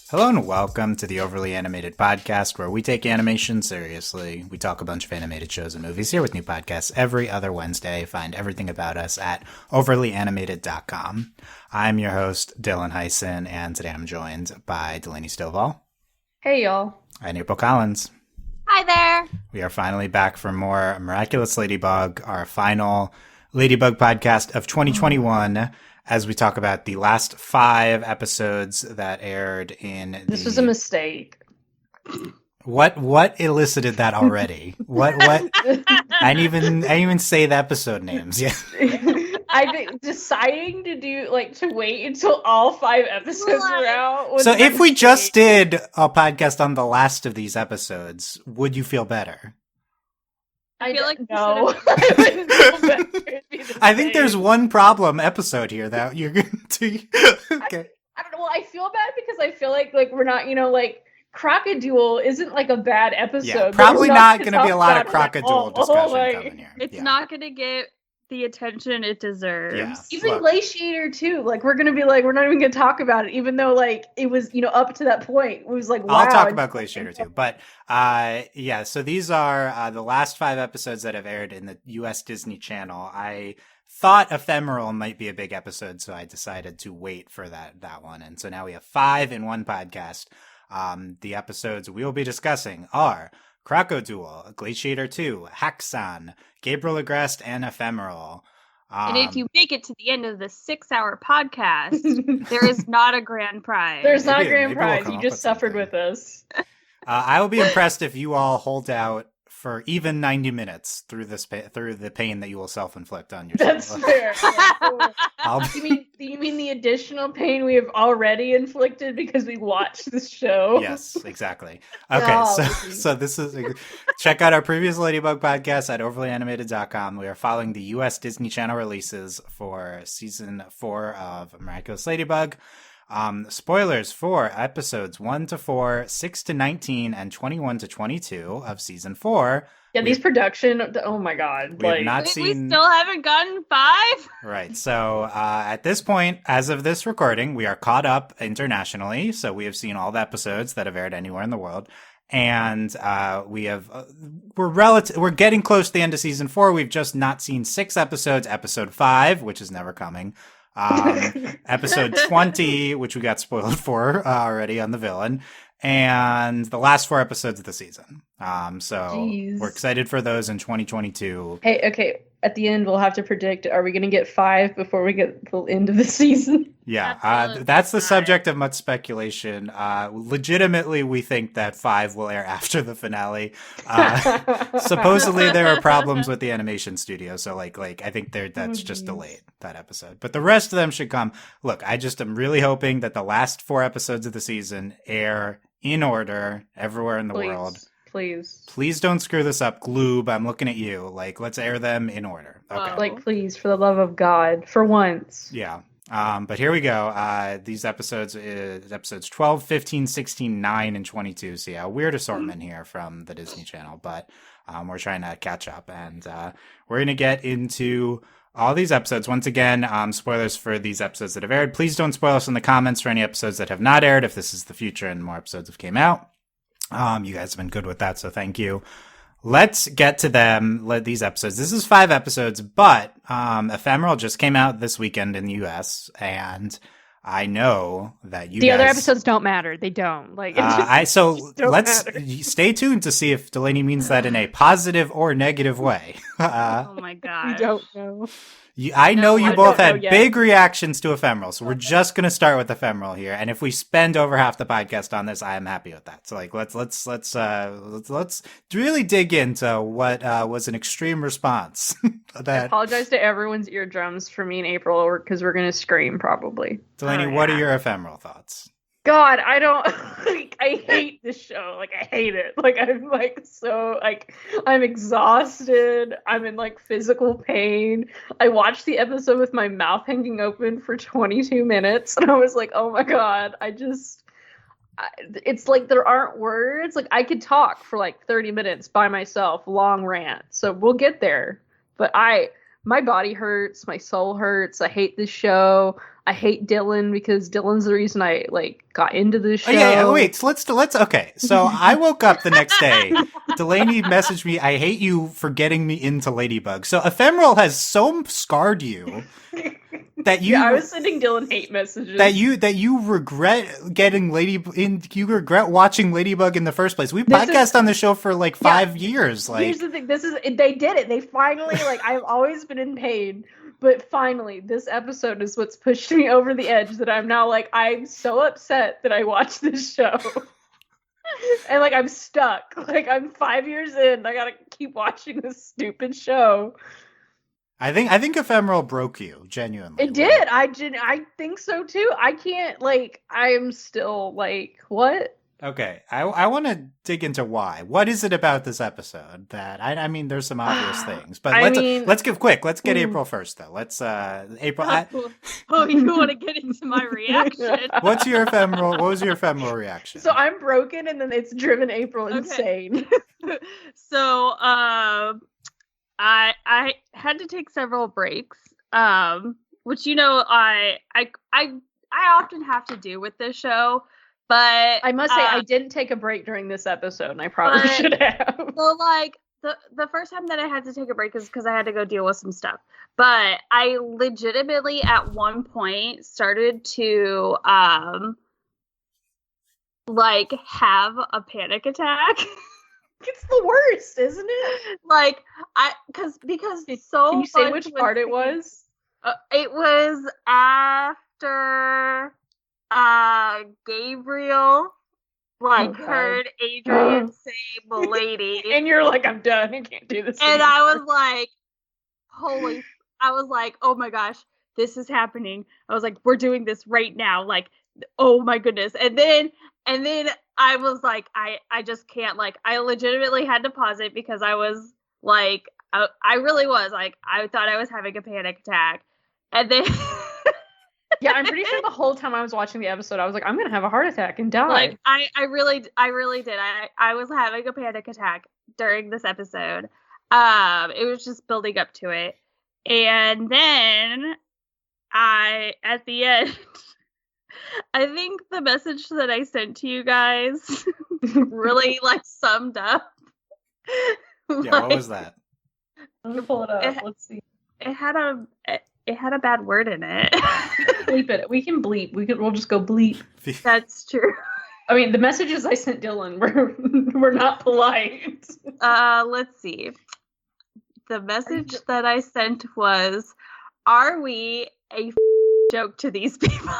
Hello and welcome to the Overly Animated Podcast, where we take animation seriously. We talk a bunch of animated shows and movies here with new podcasts every other Wednesday. Find everything about us at overlyanimated.com. I'm your host, Dylan Hysen, and today I'm joined by Delaney Stovall. Hey, y'all. And April Collins. Hi there. We are finally back for more Miraculous Ladybug, our final Ladybug podcast of 2021. As we talk about the last 5 episodes that aired in This was a mistake. What elicited that already? what I didn't even say the episode names yet. I think deciding to wait until all 5 episodes are out was So a if we mistake. just did a podcast on the last of these episodes, would you feel better? I feel like no. I wouldn't feel better. It'd be the I think same. there's one problem episode here that you're going to okay. I don't know. Well, I feel bad because I feel like we're not, Crocoduel isn't like a bad episode. Yeah, but probably we're not going to be a talk lot of about it at all. Crocoduel discussion Like, coming here. it's Yeah. not going to get the attention it deserves. Yeah. Even Look. Glaciator too. We're gonna be we're not even gonna talk about it, even though it was up to that point. It was wow. I'll talk about Glaciator too, but yeah. So these are the last 5 episodes that have aired in the U.S. Disney Channel. I thought Ephemeral might be a big episode, so I decided to wait for that one. And so now we have 5 in one podcast. The episodes we will be discussing are Crocoduel, Glaciator 2, Hysen, Gabriel Agreste, and Ephemeral. And if you make it to the end of the 6-hour podcast, there is not a grand prize. There's not a Maybe grand we'll prize. come You up just with suffered something. with us. I will be impressed if you all hold out for even 90 minutes through the pain that you will self-inflict on yourself. That's fair. Yeah. I'll You mean the additional pain we have already inflicted because we watched the show? Yes, exactly. Okay, so this is check out our previous Ladybug podcast at overlyanimated.com. We are following the US Disney Channel releases for season 4 of Miraculous Ladybug. Spoilers for episodes 1 to 4, 6 to 19, and 21 to 22 of season 4. Yeah, these production. Oh my god! We have not We seen. still haven't gotten 5? Right. So at this point, as of this recording, we are caught up internationally. So we have seen all the episodes that have aired anywhere in the world. And we're getting close to the end of season 4. We've just not seen 6 episodes. Episode 5, which is never coming. Episode 20, which we got spoiled for already on the villain. And the last 4 episodes of the season. So Jeez. We're excited for those in 2022. Hey, okay. At the end, we'll have to predict: are we going to get 5 before we get the end of the season? Yeah, Absolutely that's the not. subject of much speculation. Legitimately, we think that 5 will air after the finale. Supposedly, there are problems with the animation studio, so I think that's just delayed, that episode. But the rest of them should come. Look, I just am really hoping that the last 4 episodes of the season air in order everywhere in the world. Please. Please don't screw this up, Gloob. I'm looking at you. Let's air them in order. Okay. Wow. Please, for the love of God, for once. Yeah. But here we go. These episodes, episodes 12, 15, 16, 9, and 22. So yeah, a weird assortment here from the Disney Channel, but we're trying to catch up, and we're going to get into all these episodes. Once again, spoilers for these episodes that have aired. Please don't spoil us in the comments for any episodes that have not aired if this is the future and more episodes have came out. You guys have been good with that, so thank you. Let's get to them, these episodes. This is 5 episodes, but Ephemeral just came out this weekend in the US, and I know that The other episodes don't matter. They don't. Don't let's matter. stay tuned to see if Delaney means that in a positive or negative way. Oh my god. We don't know. I know you I both don't know had yet. big reactions to Ephemeral, so we're just going to start with Ephemeral here. And if we spend over half the podcast on this, I am happy with that. So let's really dig into what was an extreme response. I That apologize to everyone's eardrums for me and April, because we're going to scream probably. Delaney, what are your Ephemeral thoughts? God, I don't. I hate this show. I hate it. I'm exhausted. I'm in physical pain. I watched the episode with my mouth hanging open for 22 minutes, and I was like, oh my god, it's there aren't words. I could talk for 30 minutes by myself, long rant. So we'll get there. But my body hurts, my soul hurts. I hate this show. I hate Dylan because Dylan's the reason I like got into this show. Oh, yeah, wait. So let's. Okay, so I woke up the next day. Delaney messaged me, "I hate you for getting me into Ladybug." So Ephemeral has so scarred you that you. Yeah, I was sending Dylan hate messages. That you regret getting you regret watching Ladybug in the first place. We podcast on the show for like 5 years. Like, here's the thing: they did it. They finally like. I've always been in pain. But finally, this episode is what's pushed me over the edge that I'm now like, I'm so upset that I watched this show. And like, I'm stuck. Like, I'm 5 years in. I gotta keep watching this stupid show. I think Ephemeral broke you, genuinely. It did. I think so too. I can't, like, I am still like, what? Okay, I want to dig into why. What is it about this episode that I mean? There's some obvious things, but let's get quick. Let's get April first, though. Let's April. Oh, you want to get into my reaction? What was your ephemeral reaction? So I'm broken, and then it's driven April insane. So I had to take several breaks, which I often have to do with this show. But I must say, I didn't take a break during this episode, and I probably should have. Well, like, the first time that I had to take a break is because I had to go deal with some stuff. But I legitimately, at one point, started to, like, have a panic attack. It's the worst, isn't it? Like, because so Can you say which part it was? It was after... Gabriel heard Adrien say "milady," and you're like, I'm done. I can't do this. And I was like, oh my gosh, this is happening. I was like, we're doing this right now. Like, oh my goodness. And then I was like, I just can't. Like, I legitimately had to pause it because I was like, I really was like, I thought I was having a panic attack, and then. Yeah, I'm pretty sure the whole time I was watching the episode, I was like, I'm gonna have a heart attack and die. Like, I really did. I was having a panic attack during this episode. It was just building up to it, and then at the end, I think the message that I sent to you guys really like summed up. Yeah, what was that? I'm gonna pull it up. Let's see. It had a bad word in it. Bleep it. We can bleep. We'll just go bleep. That's true. I mean, the messages I sent Dylan were not polite. Let's see. The message that I sent was, "Are we a joke to these people?"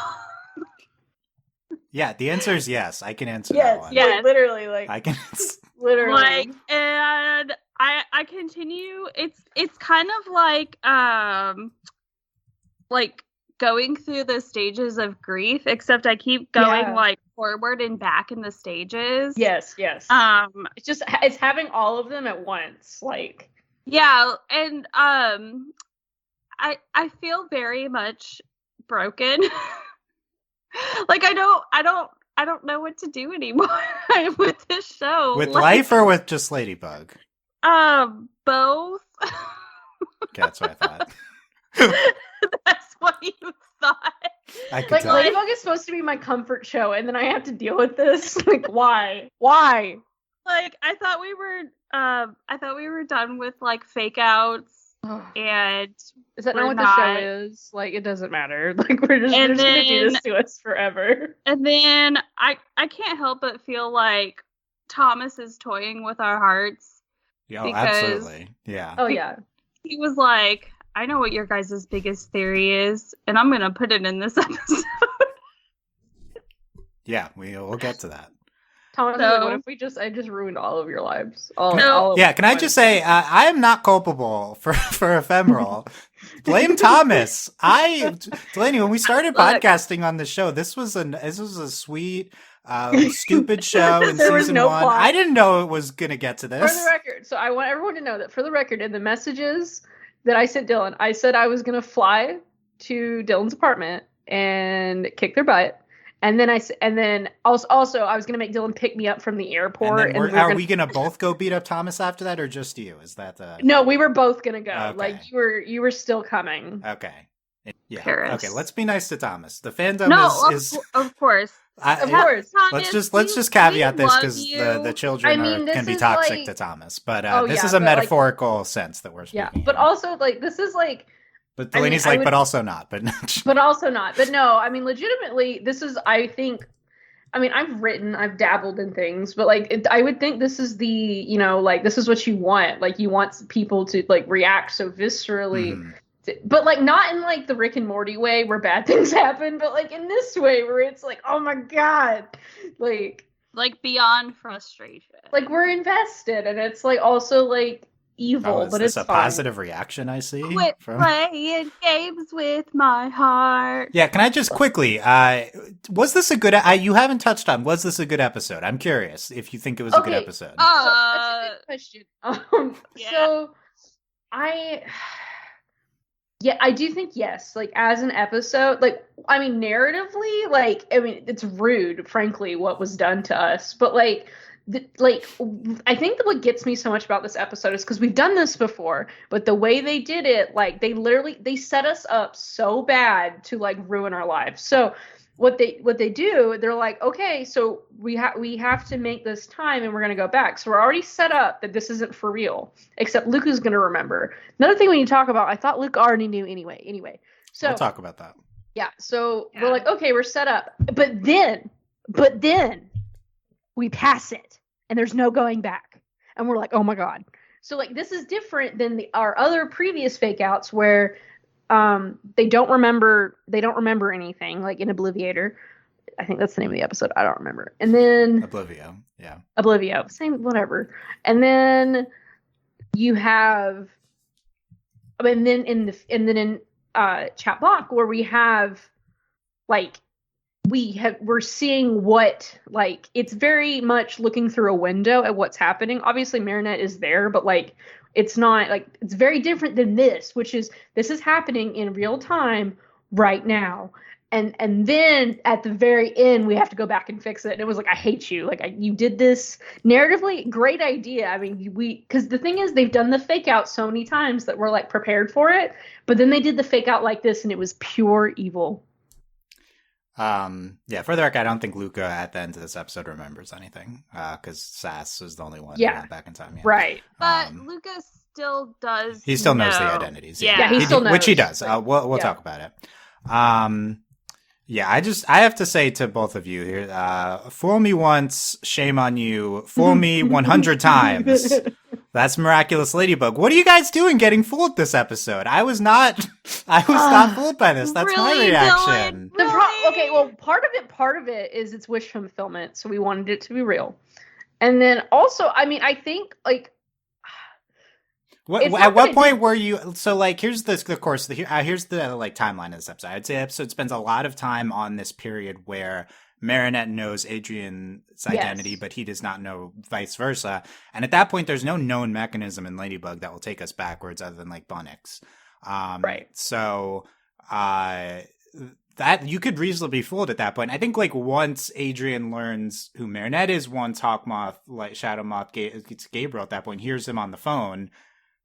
Yeah, the answer is yes. I can answer that one. Yes, literally, like I can literally. Like, and I continue. It's kind of like going through the stages of grief, except I keep going like forward and back in the stages. Yes. It's having all of them at once. Like, yeah, and I feel very much broken. Like, I don't know what to do anymore with this show. With life or with just Ladybug? Both. Okay, that's what I thought. That's what you thought. I could like tell. Ladybug is supposed to be my comfort show, and then I have to deal with this. Like, why? Why? Like, I thought we were done with like fake outs. And is that not what the show is? Like, it doesn't matter. Like, we're just gonna do this to us forever. And then I can't help but feel like Thomas is toying with our hearts. Yeah, absolutely. Yeah. Oh yeah. He was like, I know what your guys' biggest theory is, and I'm gonna put it in this episode. Yeah, we'll get to that. Thomas, like, what if I just ruined all of your lives? Can I just say, I am not culpable for Ephemeral. Blame Thomas. Delaney, when we started podcasting on the show, this was a sweet, stupid show in season 1. Plot. I didn't know it was going to get to this. For the record, so I want everyone to know that for the record, in the messages that I sent Dylan, I said I was going to fly to Dylan's apartment and kick their butt. And then also I was gonna make Dylan pick me up from the airport. And then are we gonna both go beat up Thomas after that, or just you? Is that the? No, we were both gonna go. Okay. Like you were still coming. Okay. Yeah. Paris. Okay. Let's be nice to Thomas. The fandom is of course. Of course. Thomas, let's just caveat this because you. the children can be toxic to Thomas, but this is a metaphorical sense that we're speaking. Yeah, but also like this is like. But Delaney's but also not. But also not. But no, I mean, legitimately, this is, I think, I mean, I've dabbled in things, but like, I would think this is like, this is what you want. Like, you want people to like react so viscerally, but like, not in like the Rick and Morty way where bad things happen, but like in this way where it's like, oh my God, like beyond frustration. Like, we're invested, and it's like also like, evil, but it's a fine. Positive reaction I see. Quit playing games with my heart. Yeah, can I just quickly, was this a good, you haven't touched on, was this a good episode? I'm curious if you think it was a good episode. That's a good question. Yeah. So, I do think yes, like as an episode, like, I mean, narratively, like, I mean, it's rude, frankly, what was done to us, but like, I think that what gets me so much about this episode is because we've done this before, but the way they did it, like they set us up so bad to like ruin our lives. So what they do, they're like, okay, so we have to make this time and we're gonna go back. So we're already set up that this isn't for real, except Luka's gonna remember. Another thing when you talk about, I thought Luka already knew anyway. So we'll talk about that. Yeah. So we're like, okay, we're set up, but then we pass it and there's no going back. And we're like, oh my God. So like, this is different than our other previous fake outs where they don't remember anything, like in Obliviator. I think that's the name of the episode. I don't remember. And then Oblivio. Yeah. Oblivio. Same, whatever. And then you have, and then in Chat Block where we have like, we're seeing what, like, it's very much looking through a window at what's happening. Obviously Marinette is there, but like, it's not like, it's very different than this is happening in real time right now. And then at the very end, we have to go back and fix it. And it was like, I hate you. Like, you did this narratively. Great idea. I mean, because the thing is, they've done the fake out so many times that we're like prepared for it. But then they did the fake out like this and it was pure evil. Yeah, for the record, I don't think Luka at the end of this episode remembers anything, because Sass is the only one who went back in time. Yeah. Right. But Luka still does. He still knows the identities. Yeah, he still knows. Which he does. We'll talk about it. Yeah, I have to say to both of you here, fool me once, shame on you. Fool me 100 times. That's Miraculous Ladybug. What are you guys doing getting fooled this episode? I was not fooled by this. That's really, my reaction. Dylan, really? Okay, well, part of it is it's wish fulfillment, so we wanted it to be real. And then also, I mean, I think like at what point were you? So like, here's the like timeline of this episode. I'd say the episode spends a lot of time on this period where Marinette knows Adrien's identity, but he does not know vice versa. And at that point, there's no known mechanism in Ladybug that will take us backwards other than like Bunnix. Right. So that you could reasonably be fooled at that point. I think like once Adrien learns who Marinette is, once Hawkmoth, like Shadow Moth, gets Gabriel at that point, hears him on the phone.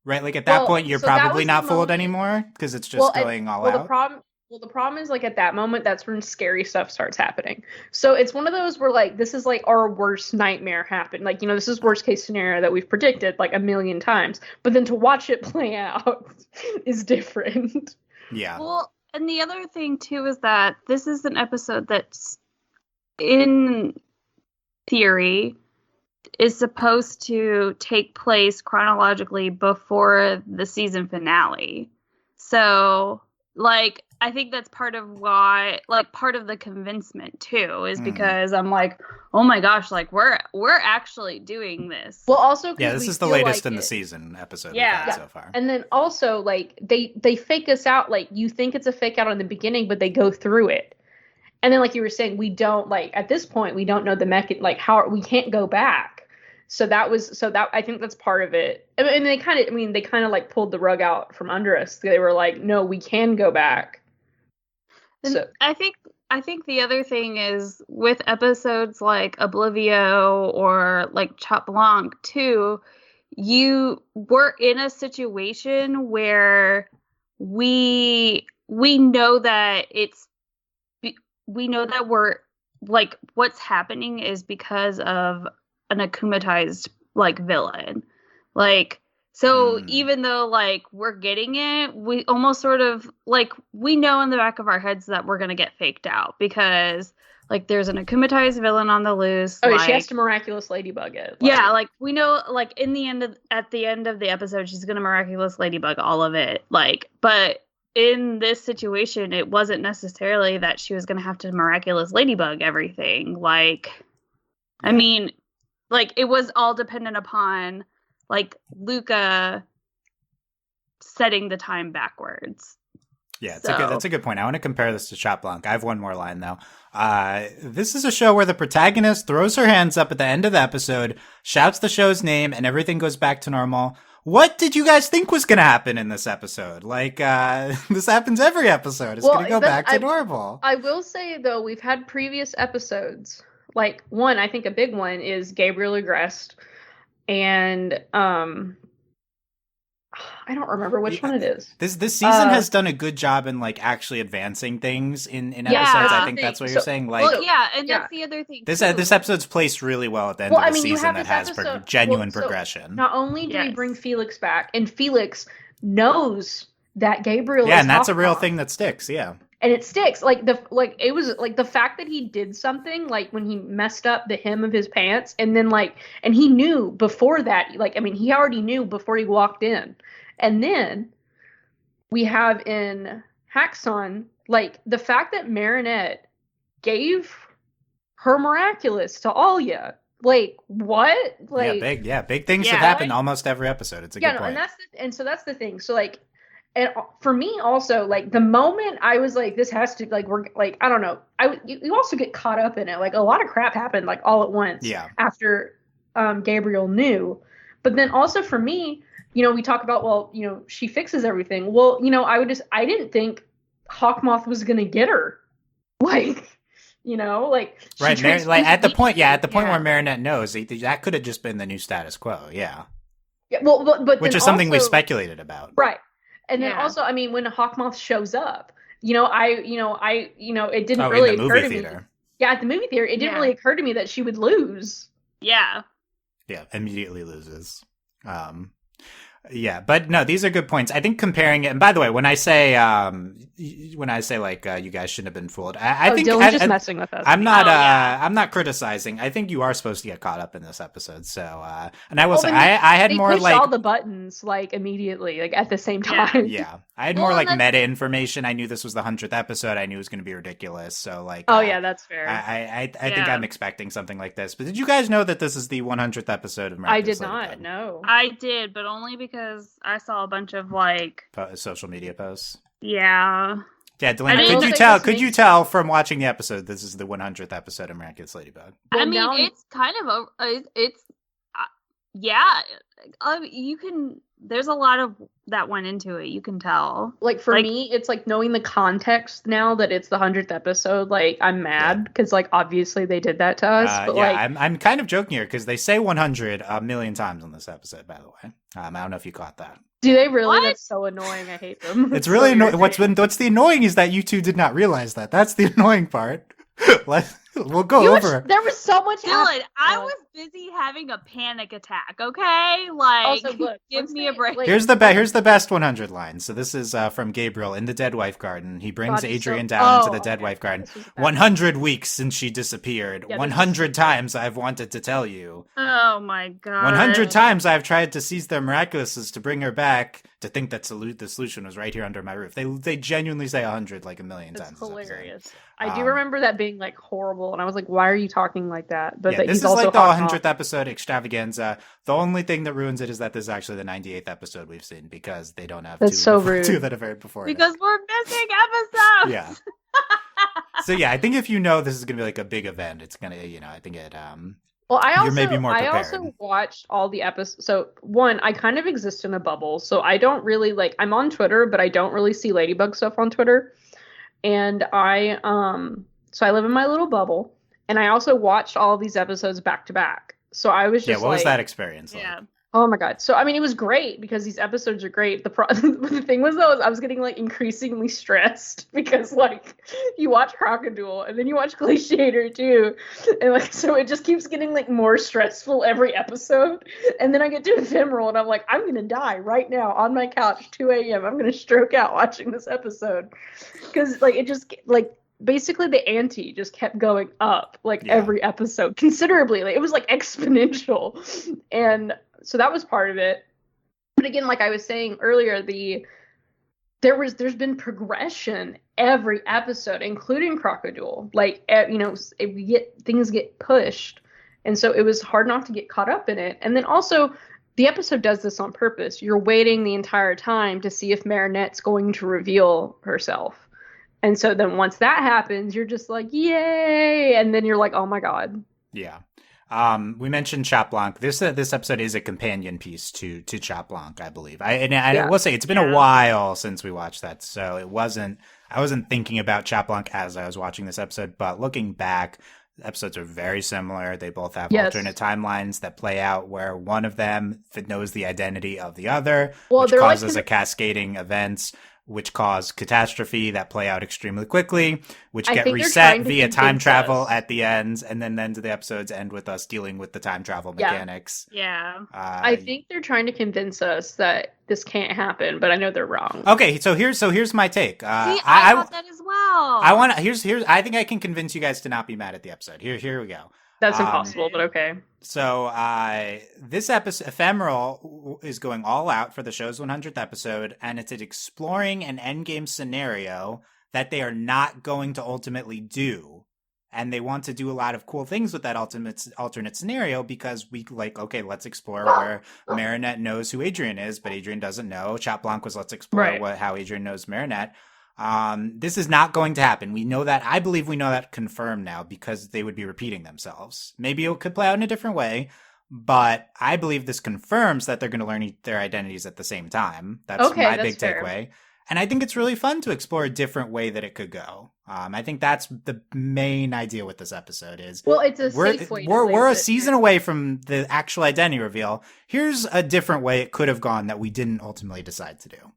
Right, like at that point, you're probably not fooled anymore because it's just going all out. The problem is like at that moment, that's when scary stuff starts happening. So it's one of those where like this is like our worst nightmare happened. Like, this is worst case scenario that we've predicted like a million times. But then to watch it play out is different. Yeah. Well, and the other thing too is that this is an episode that's in theory is supposed to take place chronologically before the season finale. So, like, I think that's part of why, like, part of the convincement too is because I'm like, oh my gosh, like we're actually doing this. Well, also, this is the latest in the season episode we've had so far. And then also, like, they fake us out. Like, you think it's a fake out in the beginning, but they go through it. And then, like you were saying, we don't, like, at this point, we don't know the like how we can't go back. So that I think that's part of it. And they kind of like pulled the rug out from under us. They were like, no, we can go back. So I think I think the other thing is with episodes like Oblivio or like Chat Blanc too, you were in a situation where we know that we know that we're like what's happening is because of an akumatized like villain. Like so even though like we're getting it, we almost sort of like we know in the back of our heads that we're gonna get faked out because like there's an akumatized villain on the loose. Oh, like, she has to Miraculous Ladybug it. yeah, like we know like at the end of the episode she's gonna Miraculous Ladybug all of it. Like, but in this situation it wasn't necessarily that she was gonna have to Miraculous Ladybug everything. Like I mean, like it was all dependent upon like Luka setting the time backwards. Yeah, that's a good point. I want to compare this to Chat Blanc. I have one more line, though. This is a show where the protagonist throws her hands up at the end of the episode, shouts the show's name, and everything goes back to normal. What did you guys think was going to happen in this episode? Like, this happens every episode. It's going to go back to normal. I will say, though, we've had previous episodes. Like, one, I think a big one is Gabriel Agreste. And, I don't remember which one it is. This season has done a good job in like actually advancing things in episodes. I think that's what you're saying. Like, that's the other thing. This episode's placed really well at the end of the season that has genuine progression. Not only do we bring Felix back, and Felix knows that Gabriel is and that's a real thing that sticks. Yeah. And it sticks. It was like the fact that he did something, like when he messed up the hem of his pants, and then and he knew before that, he already knew before he walked in. And then we have in Haxon, like the fact that Marinette gave her Miraculous to Alia. Like what? Like big things have happened almost every episode. It's a good point. And so that's the thing. So like. And for me also, like the moment I was like, this has to we're like, I don't know. You also get caught up in it. Like a lot of crap happened like all at once after Gabriel knew. But then also for me, we talk about, she fixes everything. Well, I didn't think Hawkmoth was going to get her. Like, right. At the point where Marinette knows that could have just been the new status quo. Yeah. Yeah. Well, but which is something we speculated about. Right. And then also, when Hawkmoth shows up, it didn't really occur to me. Yeah, at the movie theater, it didn't really occur to me that she would lose. Yeah. Yeah, immediately loses. Yeah, but no, these are good points. I think comparing it, and by the way, when I say you guys shouldn't have been fooled, I think Dylan's just messing with us. I'm not criticizing. I think you are supposed to get caught up in this episode. So, and I will say, I had more like all the buttons immediately, at the same time. Yeah, I had more meta information. I knew this was the 100th episode. I knew it was going to be ridiculous. So that's fair. I think I'm expecting something like this. But did you guys know that this is the 100th episode of Miraculous Ladybug? I did not know. I did, but only because I saw a bunch of social media posts. Yeah. Yeah, Delaney, could you tell from watching the episode this is the 100th episode of Miraculous Ladybug? Well, it's kind of you can. There's a lot of that went into it. You can tell. For me, it's knowing the context now that it's the 100th episode. I'm mad because obviously they did that to us. But I'm kind of joking here because they say 100 a million times on this episode. By the way, I don't know if you caught that. Do they really? What? That's so annoying. I hate them. It's really annoying. What's the annoying is that you two did not realize that. That's the annoying part. We'll go over it. There was so much. Dylan, I was busy having a panic attack. Okay, also, look, give me a break. Here's the best 100 line. So this is from Gabriel in the Dead Wife Garden. He brings Adrien down into the Dead Wife Garden. 100 weeks since she disappeared. 100 times I've wanted to tell you. Oh my god. 100 times I've tried to seize their miraculouses to bring her back. To think that the solution was right here under my roof. They genuinely say 100 a million times. It's hilarious. I do remember that being horrible, and I was like, "Why are you talking like that?" But this is also the 100th episode extravaganza. The only thing that ruins it is that this is actually the 98th episode we've seen because they don't have two that have aired before. Because we're missing episodes. Yeah. So I think if this is gonna be a big event, it's gonna I think it. Well, I also watched all the episodes. So one, I kind of exist in a bubble, so I don't really I'm on Twitter, but I don't really see Ladybug stuff on Twitter. And I So I live in my little bubble, and I also watched all of these episodes back to back. So I was just what was like, that experience like? Yeah. oh my God. So, I mean, it was great because these episodes are great. The thing was, though, is I was getting, like, increasingly stressed because, like, you watch Crocoduel and then you watch Glaciator, too. And, like, so it just keeps getting, like, more stressful every episode. And then I get to Ephemeral and I'm like, I'm going to die right now on my couch, 2 a.m. I'm going to stroke out watching this episode. Because, like, it just, like, basically the ante just kept going up, like, every episode considerably. Like, it was, like, exponential. And so that was part of it. But again, like I was saying earlier, there's been progression every episode, including Crocoduel. Like, you know, things get pushed, and so it was hard not to get caught up in it. And then also, the episode does this on purpose. You're waiting the entire time to see if Marinette's going to reveal herself, and so then once that happens, you're just like, yay! And then you're like, oh my God. Yeah. We mentioned Chat Blanc. This episode is a companion piece to Chat Blanc, I believe. I will say it's been a while since we watched that, so I wasn't thinking about Chat Blanc as I was watching this episode. But looking back, the episodes are very similar. They both have alternate timelines that play out where one of them knows the identity of the other, which causes a cascading events, which cause catastrophe that play out extremely quickly, which get reset via time travel at the ends, and then the episodes end with us dealing with the time travel mechanics. Yeah. I think they're trying to convince us that this can't happen, but I know they're wrong. Okay, so here's my take. I thought that as well. Here's I think I can convince you guys to not be mad at the episode. Here we go. That's impossible, but okay. So this episode, Ephemeral, is going all out for the show's 100th episode, and it's exploring an endgame scenario that they are not going to ultimately do. And they want to do a lot of cool things with that alternate scenario because okay, let's explore where Marinette knows who Adrien is, but Adrien doesn't know. Chat Blanc was let's explore how Adrien knows Marinette. This is not going to happen. We know that. I believe we know that confirmed now because they would be repeating themselves. Maybe it could play out in a different way, but I believe this confirms that they're going to learn their identities at the same time. That's my big takeaway. And I think it's really fun to explore a different way that it could go. I think that's the main idea with this episode is it's a safe way. We're a season away from the actual identity reveal. Here's a different way it could have gone that we didn't ultimately decide to do.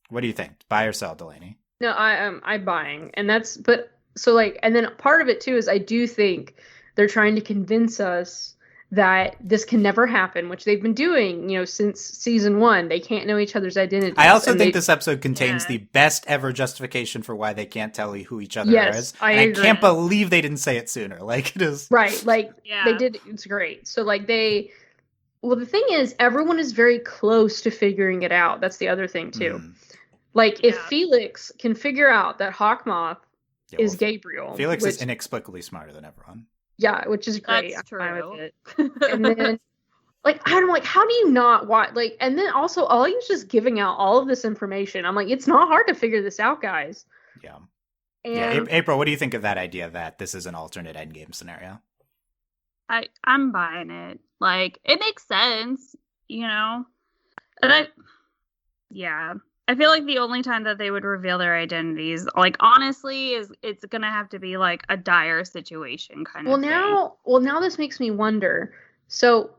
What do you think? Buy or sell, Delaney? No, I'm buying, and and then part of it too is I do think they're trying to convince us that this can never happen, which they've been doing, you know, since season 1. They can't know each other's identities. I also think this episode contains the best ever justification for why they can't tell who each other is. I agree. I can't believe they didn't say it sooner. Like it is right. Like they did. It's great. So like well, the thing is, everyone is very close to figuring it out. That's the other thing too. Like, if Felix can figure out that Hawkmoth is Gabriel. Felix is inexplicably smarter than everyone. Yeah, which is great. That's true. I'm fine with it. And then, I'm like, how do you not watch? Like, and then also, Ollie's just giving out all of this information. I'm like, it's not hard to figure this out, guys. Yeah. And, April, what do you think of that idea that this is an alternate endgame scenario? I'm buying it. Like, it makes sense, you know? And I feel like the only time that they would reveal their identities, like, honestly, it's gonna have to be like a dire situation kind of thing. Well, now this makes me wonder. So,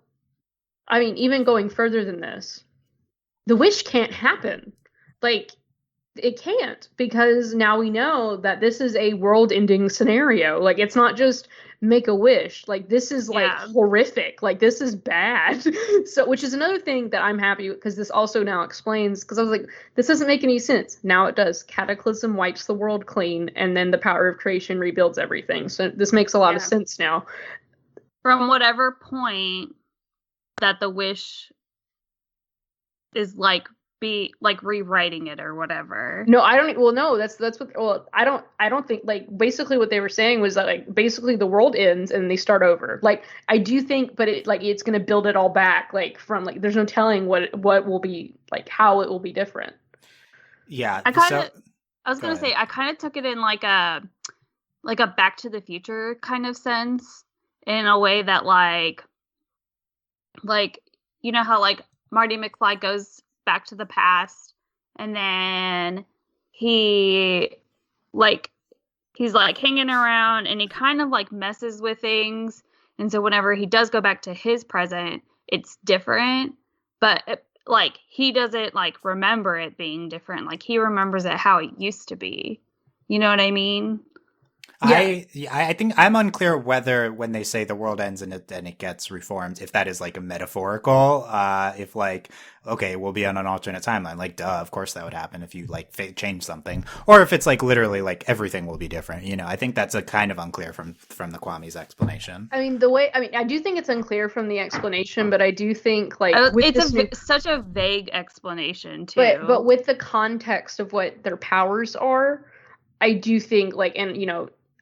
I mean, even going further than this, the wish can't happen. Like, it can't, because now we know that this is a world-ending scenario. Like, it's not just make a wish. Like, this is like horrific. Like, this is bad. So, which is another thing that I'm happy with, because this also now explains, because I was like, this doesn't make any sense. Now it does. Cataclysm wipes the world clean, and then the power of creation rebuilds everything. So this makes a lot of sense now. From whatever point that the wish is like be like rewriting it or whatever. No, I don't. Well, no, that's what. Well, I don't think, like, basically what they were saying was that, like, basically the world ends and they start over. Like, I do think, but it's going to build it all back. Like, from, like, there's no telling what will be, like, how it will be different. Yeah. I was going to say, I kind of took it in like a Back to the Future kind of sense, in a way that like, you know how, like, Marty McFly goes back to the past, and then he, like, he's like hanging around and he kind of like messes with things. And so whenever he does go back to his present, it's different. But like he doesn't like remember it being different. Like he remembers it how it used to be. You know what I mean? Yeah. I think I'm unclear whether when they say the world ends and it gets reformed, if that is like a metaphorical, if like, okay, we'll be on an alternate timeline, like, duh, of course that would happen if you like change something, or if it's like literally like everything will be different. I think that's a kind of unclear from the Kwame's explanation. I mean, I do think it's unclear from the explanation, but I do think like it's such a vague explanation too. But with the context of what their powers are, I do think like, and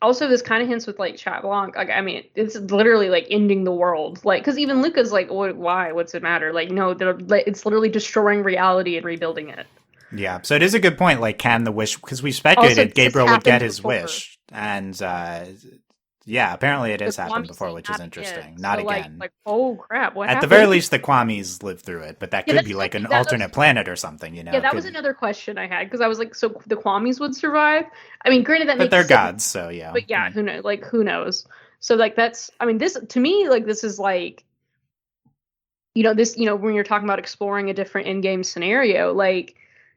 also this kind of hints with like Chat Blanc. Like, I mean, it's literally like ending the world. Like, because even Luka's like, why? What's it matter? Like, no, it's literally destroying reality and rebuilding it. Yeah. So it is a good point. Like, can the wish? Because we speculated also, Gabriel would get his before. Wish, and yeah, apparently it has happened before, which is interesting. Not so, again. Like, oh crap! What At happened? the very least, the Kwame's lived through it, but that could be like an alternate planet or something. Yeah, that was another question I had because I was like, so the Kwame's would survive? I mean, granted that but makes they're sense, gods, so yeah. But yeah, who knows? Like, who knows? So like that's, I mean, this to me, like this is like, this, when you're talking about exploring a different in-game scenario, like,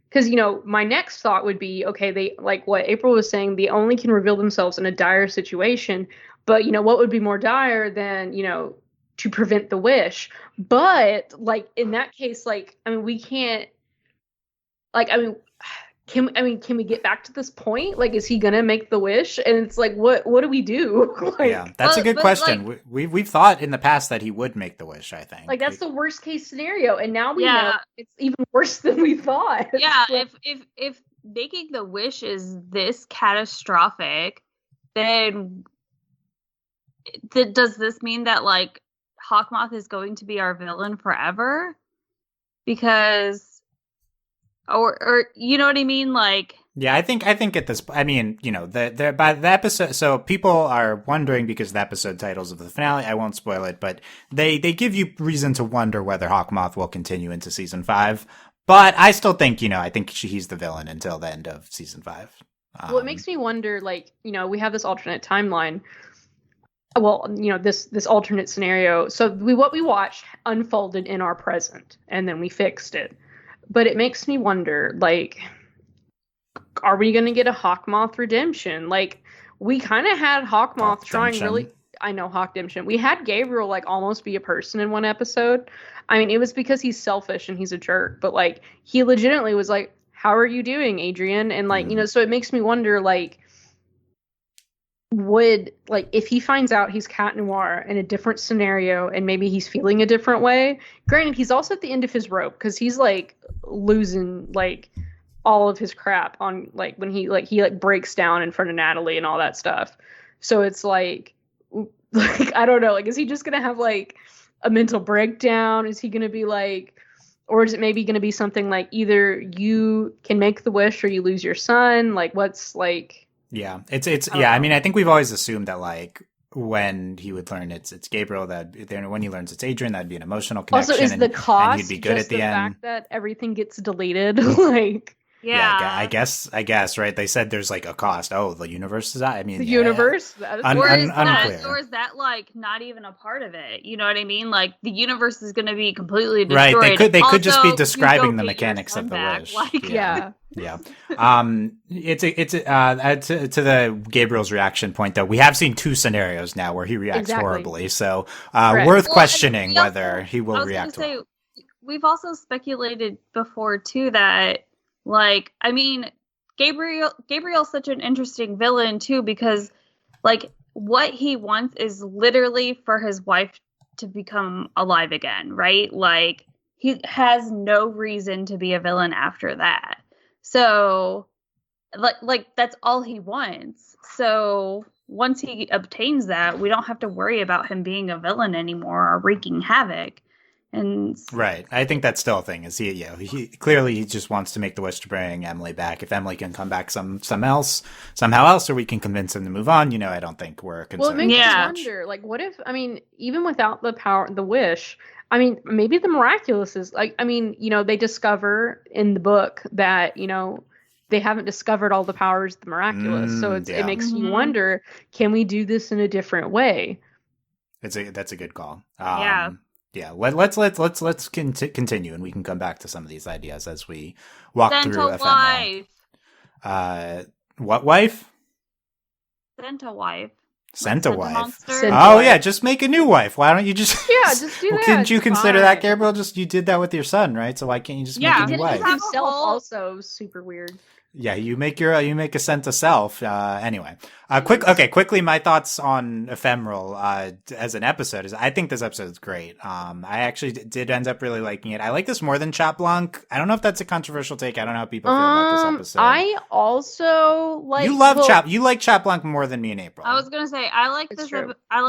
because my next thought would be, okay, they like what April was saying, they only can reveal themselves in a dire situation. But what would be more dire than to prevent the wish? But like in that case, like I mean, we can't. Like I mean, can we get back to this point? Like, is he gonna make the wish? And it's like, what do we do? Like, yeah, that's a good question. Like, we've thought in the past that he would make the wish. I think like that's the worst case scenario, and now we know it's even worse than we thought. Yeah, if making the wish is this catastrophic, then does this mean that like Hawkmoth is going to be our villain forever? Because, or you know what I mean? Like, yeah, I think at this, I mean, the by the episode, so people are wondering because the episode titles of the finale, I won't spoil it, but they give you reason to wonder whether Hawkmoth will continue into season 5. But I still think, I think he's the villain until the end of season 5. Well, it makes me wonder, like, we have this alternate timeline. Well, this alternate scenario. So what we watched unfolded in our present, and then we fixed it. But it makes me wonder, like, are we going to get a Hawkmoth redemption? Like, we kind of had Hawkmoth trying really. I know Hawkdemption. We had Gabriel like almost be a person in one episode. I mean, it was because he's selfish and he's a jerk. But like, he legitimately was like, "How are you doing, Adrien?" And like, so it makes me wonder, like, would, like, if he finds out he's Cat Noir in a different scenario and maybe he's feeling a different way. Granted, he's also at the end of his rope because he's like losing like all of his crap on like when he breaks down in front of Natalie and all that stuff. So it's like I don't know, like, is he just gonna have like a mental breakdown? Is he gonna be like, or is it maybe gonna be something like either you can make the wish or you lose your son? Like, what's like. Yeah, it's yeah. I mean, I think we've always assumed that like when he would learn it's Gabriel, that when he learns it's Adrien, that'd be an emotional connection. Also, is the cost and he'd be good just at the end. Fact that everything gets deleted? Like, yeah, I guess, right? They said there's like a cost. Oh, the universe is that? I mean, the universe, unclear. Or is that like not even a part of it? You know what I mean? Like the universe is going to be completely destroyed. Right? They could just be describing the mechanics of the wish. Like, yeah. It's to the Gabriel's reaction point though. We have seen 2 scenarios now where he reacts horribly. So worth questioning whether he will react. We've also speculated before too that, like, I mean, Gabriel's such an interesting villain too, because like what he wants is literally for his wife to become alive again, right? Like he has no reason to be a villain after that. So like that's all he wants. So once he obtains that, we don't have to worry about him being a villain anymore or wreaking havoc. And right, I think that's still a thing. Is he clearly he just wants to make the wish to bring Emily back. If Emily can come back somehow else, or we can convince him to move on. I don't think we're concerned. Well, it makes me wonder, like, what if? I mean, even without the power, the wish. I mean, maybe the miraculous is like. I mean, they discover in the book that they haven't discovered all the powers of the miraculous. So it makes you wonder, can we do this in a different way? That's a good call. Yeah. Let's continue, and we can come back to some of these ideas as we walk through Ephemeral. What wife? Sentiwife. Sentiwife. Sentiwife. Oh yeah, just make a new wife. Why don't you just? Just do that. Couldn't you consider that, Gabriel? Just you did that with your son, right? So why can't you just make a new wife? Himself also super weird. Yeah, you make a Senta self. Anyway, quickly, my thoughts on Ephemeral as an episode is I think this episode is great. I actually did end up really liking it. I like this more than Chat Blanc. I don't know if that's a controversial take. I don't know how people feel about this episode. I also like you like Chat Blanc more than me and April. I was gonna say I like this. I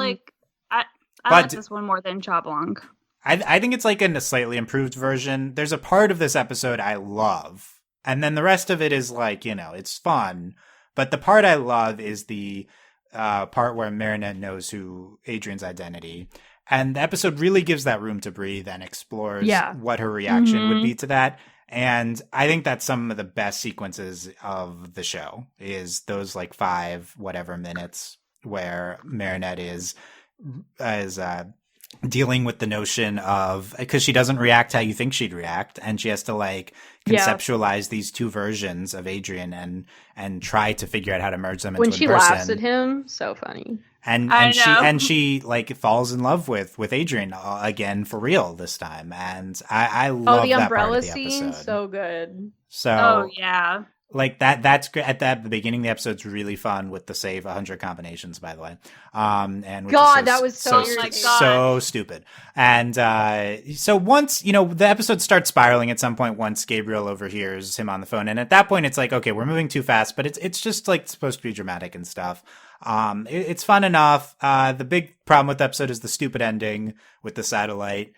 like this one more than Chat Blanc. I think it's like in a slightly improved version. There's a part of this episode I love. And then the rest of it is like, it's fun. But the part I love is the part where Marinette knows who Adrien's identity. And the episode really gives that room to breathe and explores what her reaction would be to that. And I think that's some of the best sequences of the show is those like 5 whatever minutes where Marinette is dealing with the notion of, because she doesn't react how you think she'd react, and she has to like conceptualize these 2 versions of Adrien and try to figure out how to merge them into one person. When she laughs at him, so funny. And she like falls in love with Adrien again for real this time, and I love the that umbrella part of the scene, episode. so good. So like that's great. At the beginning of the episode's really fun with the save 100 combinations, by the way. And that was so stupid. And so once the episode starts spiraling at some point once Gabriel overhears him on the phone, and at that point it's like, okay, we're moving too fast, but it's just like supposed to be dramatic and stuff. It's fun enough. The big problem with the episode is the stupid ending with the satellite.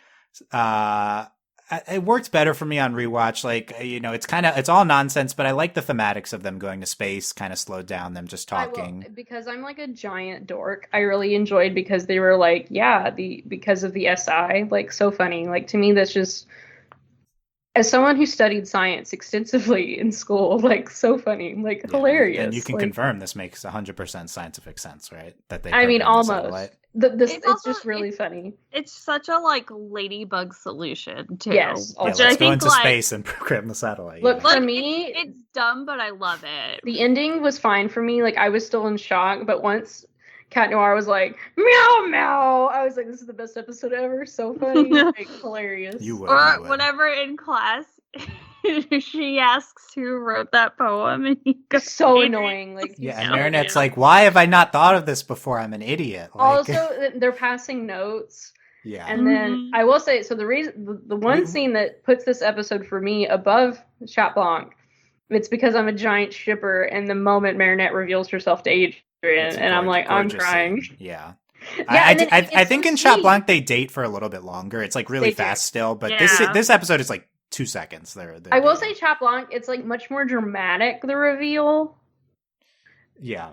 It worked better for me on rewatch. Like, it's all nonsense, but I like the thematics of them going to space, kind of slowed down them just talking. Because I'm like a giant dork. I really enjoyed because they were like, because of the SI, like so funny. Like to me, that's just, as someone who studied science extensively in school, like so funny, like hilarious. And you can confirm this makes 100% scientific sense, right? That they. Almost. It's just really funny. It's such a like ladybug solution too. Yes, let's go into space and program the satellite. Look, for me, it's dumb, but I love it. The ending was fine for me. Like I was still in shock, but once Cat Noir was like meow meow, I was like, this is the best episode ever. So funny, like, hilarious. You would. Whenever in class she asks who wrote that poem, and he goes, so annoying. Like, and Marinette's like, why have I not thought of this before? I'm an idiot. Like, also, they're passing notes. Yeah. And then I will say, so the one scene that puts this episode for me above Chat Blanc, it's because I'm a giant shipper, and the moment Marinette reveals herself to Adrien, and I'm like, I'm crying. Scene. Yeah. I think in Chat Blanc they date for a little bit longer. It's like really fast still, but this episode is like 2 seconds. I will say Chat Blanc, it's like much more dramatic, the reveal. Yeah.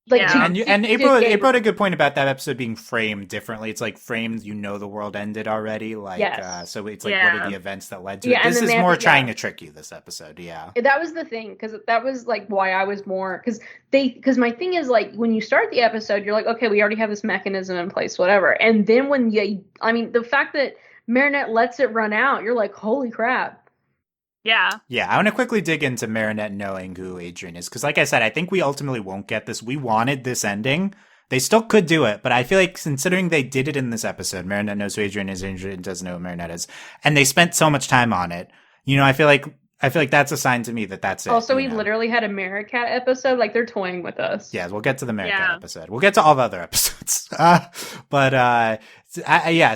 Like and April had a good point about that episode being framed differently. It's like framed, the world ended already. Like so it's like what are the events that led to it? This is more trying to trick you, this episode, That was the thing, because that was like why I was more because my thing is like when you start the episode, you're like, okay, we already have this mechanism in place, whatever. And then when the fact that Marinette lets it run out, you're like, holy crap. Yeah. I want to quickly dig into Marinette knowing who Adrien is, because like I said, I think we ultimately won't get this. We wanted this ending. They still could do it, but I feel like considering they did it in this episode, Marinette knows who Adrien is, Adrien doesn't know who Marinette is, and they spent so much time on it, I feel like that's a sign to me that that's it. Also, we literally had a Maricat episode. Like, they're toying with us. Yeah, we'll get to the Maricat episode. We'll get to all the other episodes.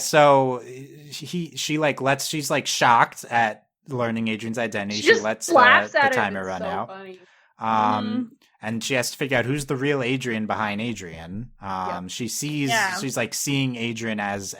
So she's like shocked at learning Adrien's identity. She lets the timer run out. Funny. And she has to figure out who's the real Adrien behind Adrien. She sees she's like seeing Adrien as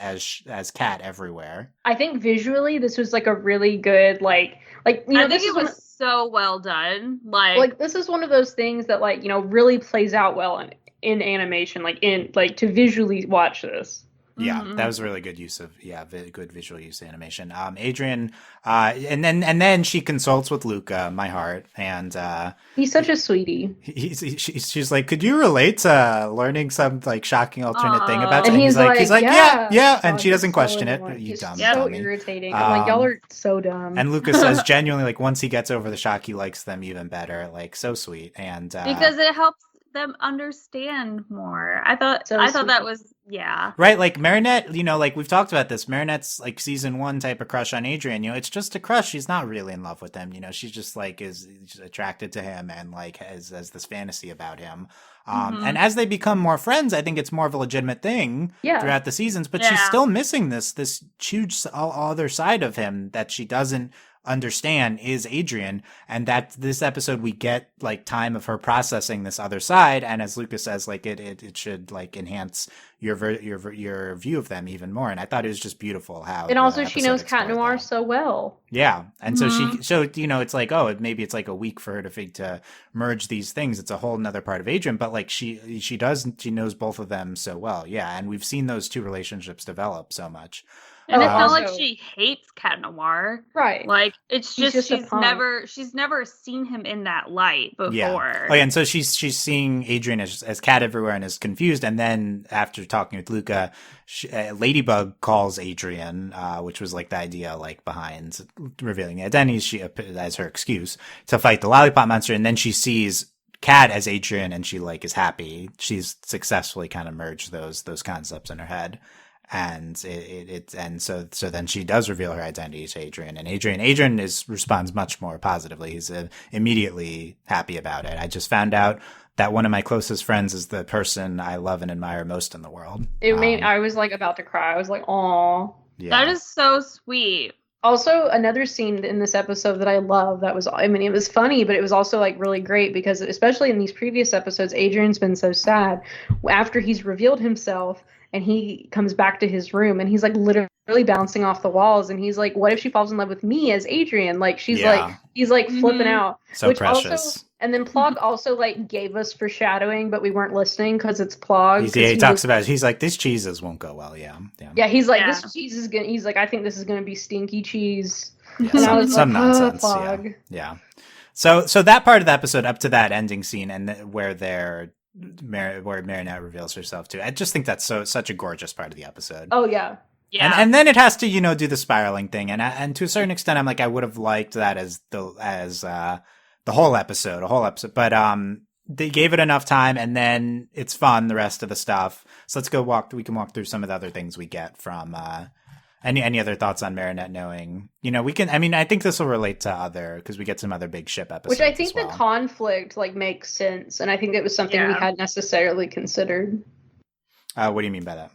Cat everywhere. I think visually this was like a really good I think it was so well done. Like this is one of those things that really plays out well in animation, to visually watch this. Yeah, that was a really good use of good visual use of animation. Adrien, and then she consults with Luka, my heart, and he's such a sweetie. She's like, could you relate to learning some like shocking alternate thing about? And he's like, yeah, and oh, she doesn't so question it. annoying. You He's dumb, so dummy. irritating. I'm like, y'all are so dumb. And Luka says genuinely, like, once he gets over the shock, he likes them even better. Like, so sweet. And because it helps them understand more. I thought that was right. Like Marinette, like we've talked about this. Marinette's like season 1 type of crush on Adrien. It's just a crush. She's not really in love with him. She's just like is attracted to him and like has this fantasy about him. And as they become more friends, I think it's more of a legitimate thing throughout the seasons. But she's still missing this huge other side of him that she doesn't understand is Adrien, and that this episode we get like time of her processing this other side, and as Luka says, like it should like enhance your view of them even more. And I thought it was just beautiful how, and also she knows Cat Noir so well. Yeah, and so it's like, maybe it's like a week for her to merge these things. It's a whole another part of Adrien, but like she knows both of them so well. Yeah, and we've seen those two relationships develop so much. And it's not like she hates Cat Noir. Right. Like, it's just she's never seen him in that light before. Yeah. Oh, yeah, and so she's seeing Adrien as Cat everywhere and is confused. And then after talking with Luka, Ladybug calls Adrien, which was like the idea like behind revealing the identities as her excuse to fight the Lollipop Monster. And then she sees Cat as Adrien and she like is happy. She's successfully kind of merged those concepts in her head. And so then she does reveal her identity to Adrien, and Adrien responds much more positively. He's immediately happy about it. I just found out that one of my closest friends is the person I love and admire most in the world. I was like about to cry. I was like, "Aw." Yeah. That is so sweet. Also, another scene in this episode that I love, it was funny, but it was also like really great because especially in these previous episodes, Adrien's been so sad after he's revealed himself. And he comes back to his room and he's like literally bouncing off the walls. And he's like, what if she falls in love with me as Adrien? Like he's like flipping out. So precious. And then Plog also like gave us foreshadowing, but we weren't listening because it's Plog. He talks about it. He's like, this cheeses won't go well. Yeah. He's like, this cheese is he's like, I think this is going to be stinky cheese. Yeah, and I was some like, nonsense. Plog. Yeah. So that part of the episode up to that ending scene and where Marinette reveals herself too. I just think that's such a gorgeous part of the episode. Oh yeah. Yeah. And then it has to, do the spiraling thing. And to a certain extent, I'm like, I would have liked that as the whole episode, but, they gave it enough time and then it's fun, the rest of the stuff. So we can walk through some of the other things we get from, any other thoughts on Marinette knowing, I think this will relate to because we get some other big ship episodes. Which I think the conflict like makes sense. And I think it was something we hadn't necessarily considered. What do you mean by that?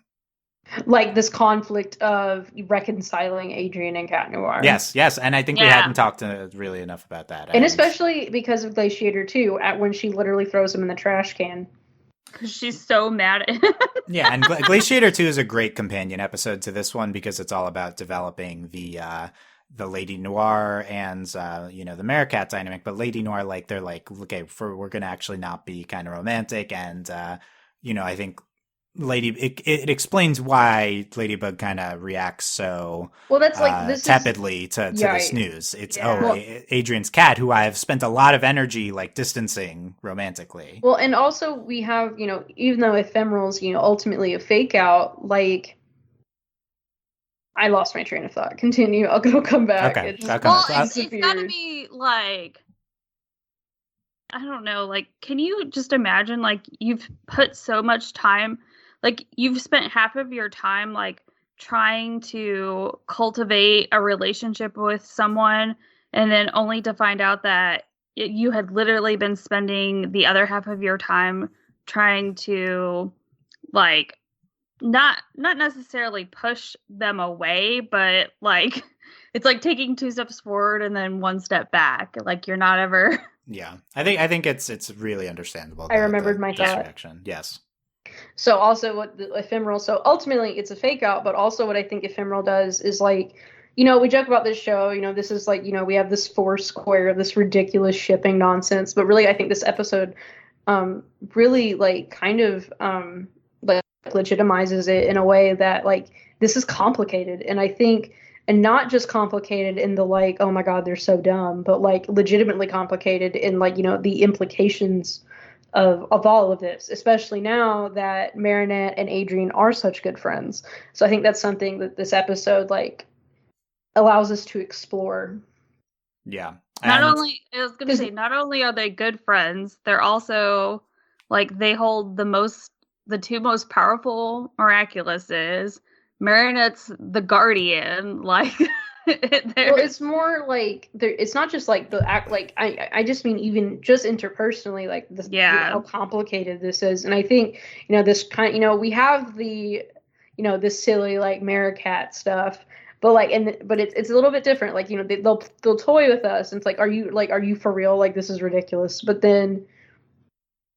Like this conflict of reconciling Adrien and Cat Noir. Yes. And I think we hadn't talked really enough about that. And especially because of Glaciator too, when she literally throws him in the trash can. Because she's so mad at him. Yeah, and Glaciator 2 is a great companion episode to this one because it's all about developing the Lady Noir and the Meerkat dynamic. But Lady Noir, like they're like, okay, we're gonna actually not be kind of romantic, and I think it explains why Ladybug kind of reacts so that's like this tepidly to this news. It's Adrien's cat, who I have spent a lot of energy like distancing romantically. Well, and also we have even though Ephemeral's ultimately a fake out, like I lost my train of thought. Continue. I'll come back. Okay. It's gotta be like, I don't know, like, can you just imagine, like, you've put so much time, like, you've spent half of your time, like, trying to cultivate a relationship with someone, and then only to find out that you had literally been spending the other half of your time trying to, like, not necessarily push them away, but, like, it's like taking 2 steps forward and then 1 step back. Like, you're not ever... Yeah, I think it's really understandable. I remembered my thought. Reaction. Yes. So also what the Ephemeral, so ultimately it's a fake out, but also what I think Ephemeral does is like, we joke about this show, this is like, we have this Foursquare, this ridiculous shipping nonsense, but really I think this episode really like kind of like like legitimizes it in a way that like this is complicated, and I think, and not just complicated in the like, oh my god, they're so dumb, but like legitimately complicated in like, you know, the implications of all of this, especially now that Marinette and Adrien are such good friends. So I think that's something that this episode like allows us to explore. Yeah. Not only are they good friends, they're also like they hold the two most powerful Miraculouses. Marinette's the guardian, like. Well, it's more like it's not just like the act. Like I just mean even just interpersonally, like this, how complicated this is. And I think, you know, this kind, you know, we have the, you know, this silly like Maricat stuff, but like, but it's a little bit different. Like, you know, they'll toy with us, and it's like, are you for real? Like, this is ridiculous. But then,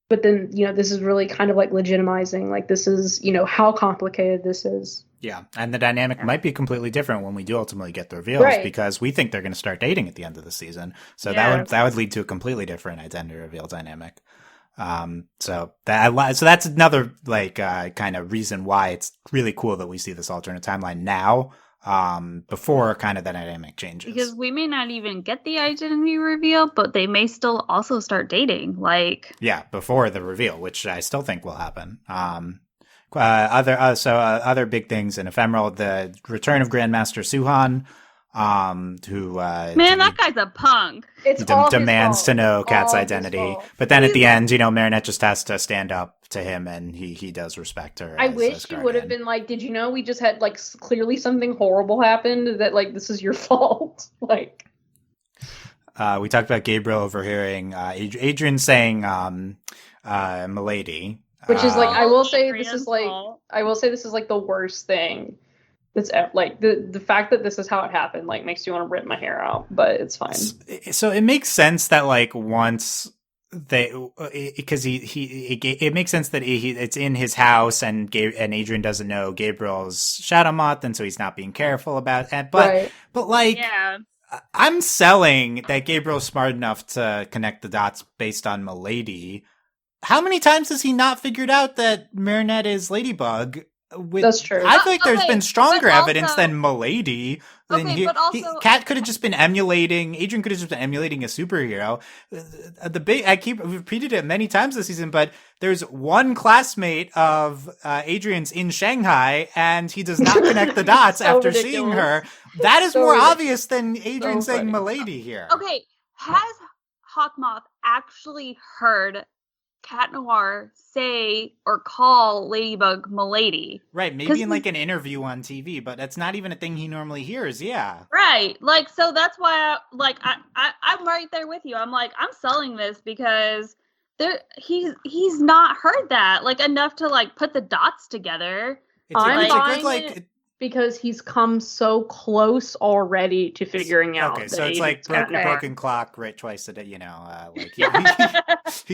you know, this is really kind of like legitimizing, like, this is, you know, how complicated this is. Yeah, and the dynamic might be completely different when we do ultimately get the reveals, because we think they're going to start dating at the end of the season. So that would lead to a completely different identity reveal dynamic. So that's another like kind of reason why it's really cool that we see this alternate timeline now, before kind of the dynamic changes. Because we may not even get the identity reveal, but they may still also start dating. Like, yeah, before the reveal, which I still think will happen. Other big things in Ephemeral, the return of Grandmaster Suhan, who that guy's a punk. Demands to know Kat's identity, but then at the end, you know, Marinette just has to stand up to him, and he does respect her. I wish he would have been like, "Did you know we just had like clearly something horrible happened? That like this is your fault." Like, we talked about Gabriel overhearing Adrien saying, "Milady." Which is like, I will say this is like the worst thing. That's like the fact that this is how it happened, like, makes you want to rip my hair out, but it's fine. So it makes sense that like once they, because it makes sense that it's in his house, and Adrien doesn't know Gabriel's Shadow Moth, and so he's not being careful about it. But like, I'm selling that Gabriel's smart enough to connect the dots based on Milady. How many times has he not figured out that Marinette is Ladybug? That's true. I feel like there's been stronger evidence than Milady. Kat could have just been emulating. Adrien could have just been emulating a superhero. We've repeated it many times this season, but there's one classmate of Adrien's in Shanghai, and he does not connect the dots after seeing her. That is more obvious than Adrien saying Milady here. Okay, has Hawkmoth actually heard Cat Noir say or call Ladybug Milady? Right, maybe in like an interview on TV, but that's not even a thing he normally hears. Yeah, right. Like, so that's why I'm right there with you. I'm like, I'm selling this because he's not heard that like enough to like put the dots together. Because he's come so close already to figuring out. Okay, so it's like broken clock, right? Twice a day, you know. Like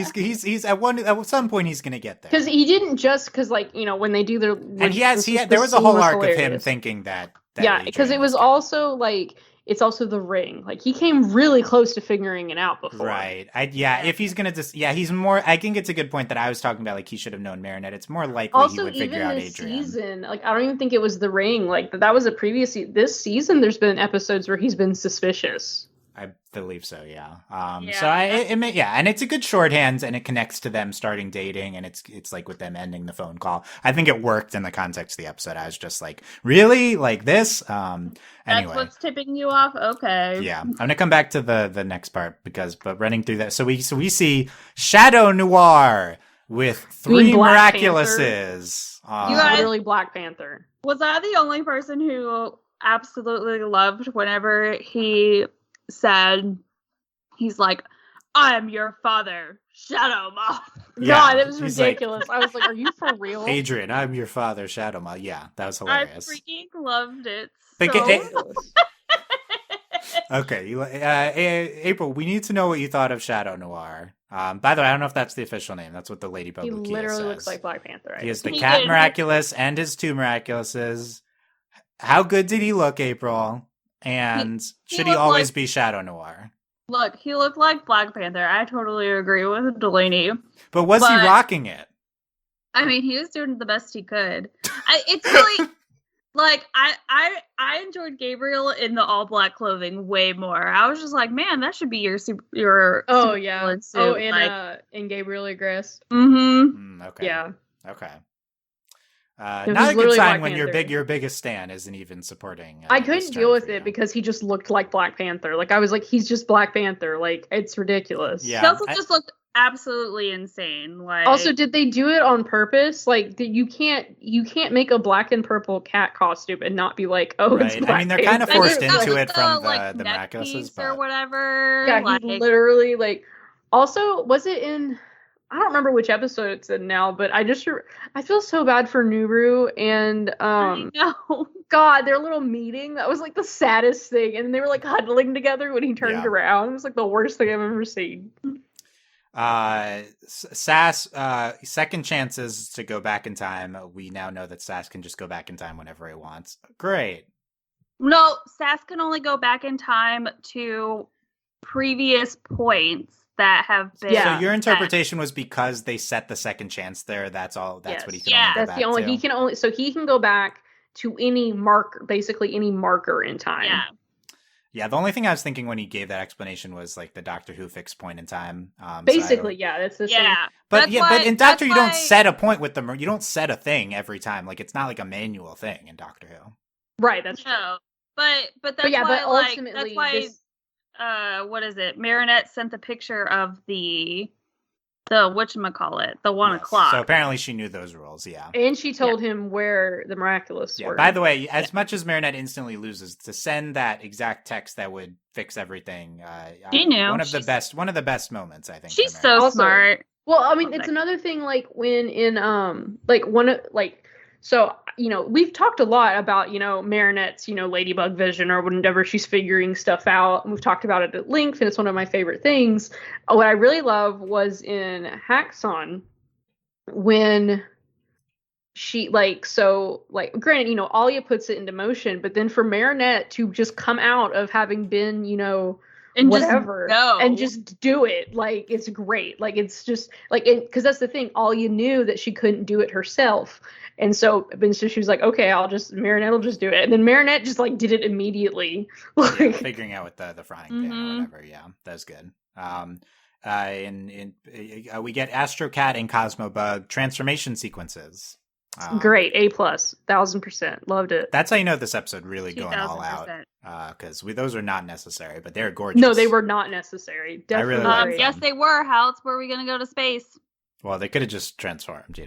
he's at some point he's gonna get there. Because he didn't just like, you know, when they do their and there was a whole arc of him thinking that because it was also like, it's also the ring. Like, he came really close to figuring it out before. Right. If he's going to he's more, I think it's a good point that I was talking about, like, he should have known Marinette. It's more likely also, he would figure out Adrien. Also, even this season, like, I don't even think it was the ring. Like, that was a previous this season, there's been episodes where he's been suspicious. I believe so, yeah. And it's a good shorthand, and it connects to them starting dating, and it's like with them ending the phone call. I think it worked in the context of the episode. I was just like, really? Like this? Anyway. That's what's tipping you off? Okay. Yeah. I'm gonna come back to the next part, but running through that. So we see Shadow Noir with 3 Miraculouses. Literally Black Panther. Was I the only person who absolutely loved whenever he said, he's like, "I'm your father, Shadow Moth"? Yeah, God, it was ridiculous. Like, I was like, are you for real? Adrien, I'm your father, Shadow Moth. Yeah, that was hilarious. I freaking loved it. Okay, April, we need to know what you thought of Shadow Noir. By the way, I don't know if that's the official name. That's what the Ladybug Lukia literally says. Looks like Black Panther. Right? He has the Cat Miraculous and his 2 Miraculouses. How good did he look, April? And should he always be Shadow Noir? Look, he looked like Black Panther. I totally agree with Delaney. But was he rocking it? I mean, he was doing the best he could. It's really like I enjoyed Gabriel in the all black clothing way more. I was just like, man, that should be your super villain suit. Oh, in Gabriel Agreste. Mm-hmm. Okay. Yeah. Okay. was Not a good literally sign Black when Panther. your biggest stan isn't even supporting. I this couldn't turn deal with for it you. because he just looked like Black Panther. Like I was like, he's just Black Panther. Like it's ridiculous. Yeah. He also just looked absolutely insane. Like, Also, did they do it on purpose? Like, you can't make a black and purple cat costume and not be like, oh, it's Right. Black I mean, they're kind of Panther. forced into it from like, the neck Miraculouses, piece or but whatever. Yeah, like, he literally like. Also, was it in? I don't remember which episode it's in now, but I feel so bad for Nuru and I know. God, their little meeting, that was like the saddest thing. And they were like huddling together when he turned around. It was like the worst thing I've ever seen. Sass, second chances to go back in time. We now know that Sass can just go back in time whenever he wants. Great. No, Sass can only go back in time to previous points that have been. So your interpretation was because they set the second chance there. That's all. That's what he can only go that's back the only to. he can go back to any marker, basically any marker in time. Yeah. Yeah, the only thing I was thinking when he gave that explanation was like the Doctor Who fixed point in time. Basically, that's the same. But but in Doctor you don't set a point with them. You don't set a thing every time. Like it's not like a manual thing in Doctor Who. Right. That's true. But that's why. But ultimately, that's why. What is it? Marinette sent the picture of the whatchamacallit, the 1 o'clock. So apparently she knew those rules, And she told him where the Miraculous were. By the way, as much as Marinette instantly loses, to send that exact text that would fix everything, she knew. one of the best moments, I think. She's so smart. Well, I mean, it's another thing, like when in so, we've talked a lot about, Marinette's, Ladybug vision or whenever she's figuring stuff out. And we've talked about it at length, and it's one of my favorite things. What I really love was in Haxon when she, granted, Alia puts it into motion, but then for Marinette to just come out of having been, and whatever just go. And just do it, like it's great. Like it's just like because that's the thing, Alia knew that she couldn't do it herself. And so she was like, okay, Marinette will just do it. And then Marinette just like did it immediately. Figuring out with the frying pan or whatever. Yeah, that's good. We get Astro Cat and Cosmo Bug transformation sequences. Great, A+, 1000%, loved it. That's how you know this episode really going all out. Because those are not necessary, but they're gorgeous. No, they were not necessary. Definitely. I really yes, they were. How else were we going to go to space? Well, they could have just transformed,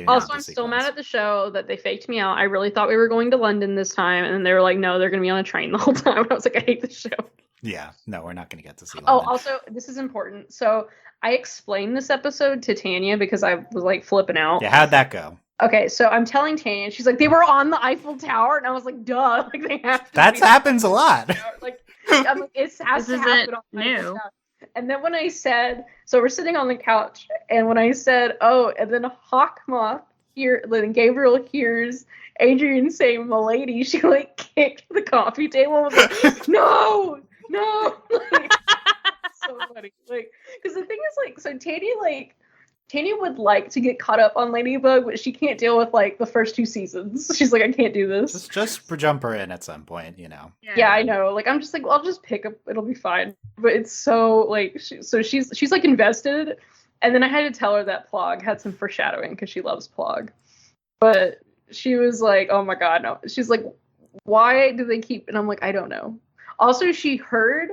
Also, I'm still mad at the show that they faked me out. I really thought we were going to London this time, and they were like, no, they're going to be on a train the whole time. I was like, I hate this show. Yeah, no, we're not going to get to see London. Oh, also, this is important. So I explained this episode to Tanya because I was like flipping out. Yeah, how'd that go? Okay, so I'm telling Tanya, and she's like, they were on the Eiffel Tower, and I was like, duh, like they have to. That happens a lot. Like, I'm like, it has to happen on the Eiffel Tower. And then when I said, so we're sitting on the couch, and when I said, oh, and then Hawkmoth then Gabriel hears Adrien say "Milady," she like kicked the coffee table. And was like, no, like, so funny. Like, because the thing is, like, so Tanya would like to get caught up on Ladybug, but she can't deal with like the first 2 seasons. She's like, I can't do this. Just jump her in at some point, Yeah, I know. Like, I'm just like, well, I'll just pick up. It'll be fine. But it's so like, she's like invested. And then I had to tell her that Plog had some foreshadowing because she loves Plog. But she was like, oh my God, no. She's like, why do they keep... And I'm like, I don't know. Also, she heard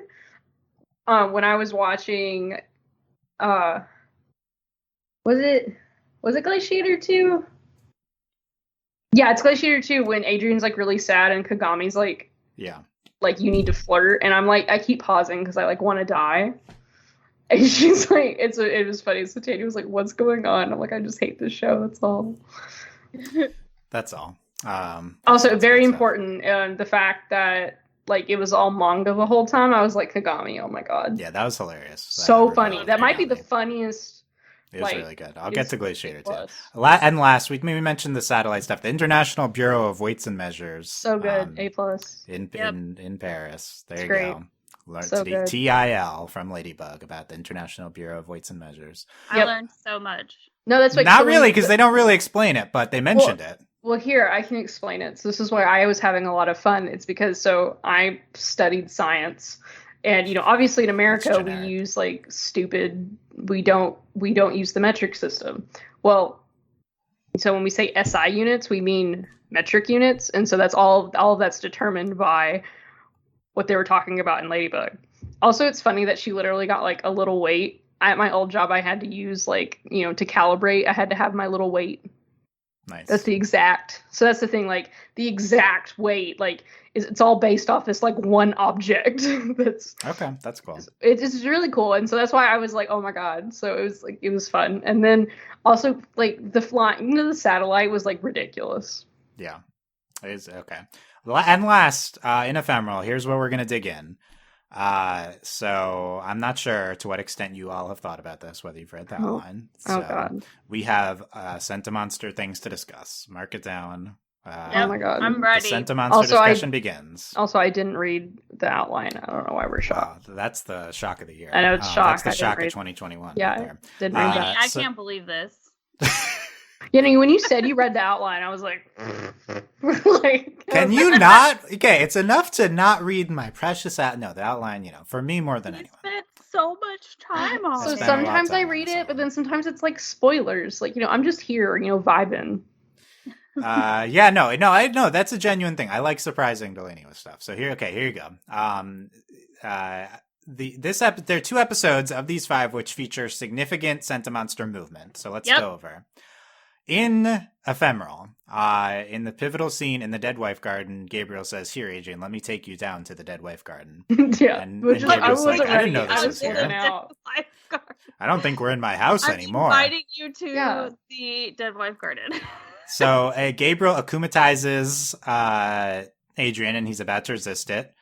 when I was watching... was it Glaciator 2? Yeah, it's Glaciator 2 when Adrien's like really sad and Kagami's like... Yeah. Like, you need to flirt. And I'm like, I keep pausing because I like want to die. And she's like, it was funny. So Tanya was like, what's going on? I'm like, I just hate this show. That's all. That's all. Also, very important, the fact that like it was all manga the whole time. I was like, Kagami, oh my God. Yeah, that was hilarious. So funny. That might be the funniest. It was really good. I'll get to Glaciator too. And last week, we mentioned the satellite stuff. The International Bureau of Weights and Measures. So good. A+. In Paris. There you great. Go. Learned so TIL from Ladybug about the International Bureau of Weights and Measures. I learned so much. No, that's what. Not really, because they don't really explain it, but they mentioned it. Well, here, I can explain it. So this is why I was having a lot of fun. It's because, so I studied science, and, you know, obviously in America we use like stupid, we don't use the metric system. Well, so when we say SI units, we mean metric units, and so that's all of that's determined by what they were talking about in Ladybug. Also, it's funny that she literally got like a little weight. At my old job, I had to use like, you know, to calibrate, I had to have my little weight. Nice. That's the exact. So that's the thing, like the exact weight, like it's all based off this like one object. That's okay. That's cool. It's really cool, and so that's why I was like, oh my god. So it was fun, and then also like the flying, you know, the satellite was like ridiculous. Yeah, it is okay. And last, in Ephemeral, here's where we're gonna dig in. So I'm not sure to what extent you all have thought about this, whether you've read the outline. So God. We have Sentimonster things to discuss. Mark it down. Oh my god. I'm ready. The Sentimonster discussion begins. Also, I didn't read the outline. I don't know why we're shocked. That's the shock of the year. I know, it's shock. That's the shock of 2021. Yeah, right didn't read that. I can't believe this. You know, when you said you read the outline, I was like, can you not? Okay, it's enough to not read my precious the outline, you know, for me more than anyone. Spent so much time on So it. sometimes I read it, but then sometimes it's like spoilers. Like, you know, I'm just here, you know, vibing. I know that's a genuine thing. I like surprising Delaney with stuff. So here you go. There are 2 episodes of these 5 which feature significant Sentimonster movement. So let's go over. In Ephemeral, in the pivotal scene in the Dead Wife Garden, Gabriel says, "Here, Adrien, let me take you down to the Dead Wife Garden." Yeah, and Gabriel's like, "I didn't know this was here. I don't think we're in my house anymore." I'm inviting you to the Dead Wife Garden. So Gabriel akumatizes Adrien, and he's about to resist it.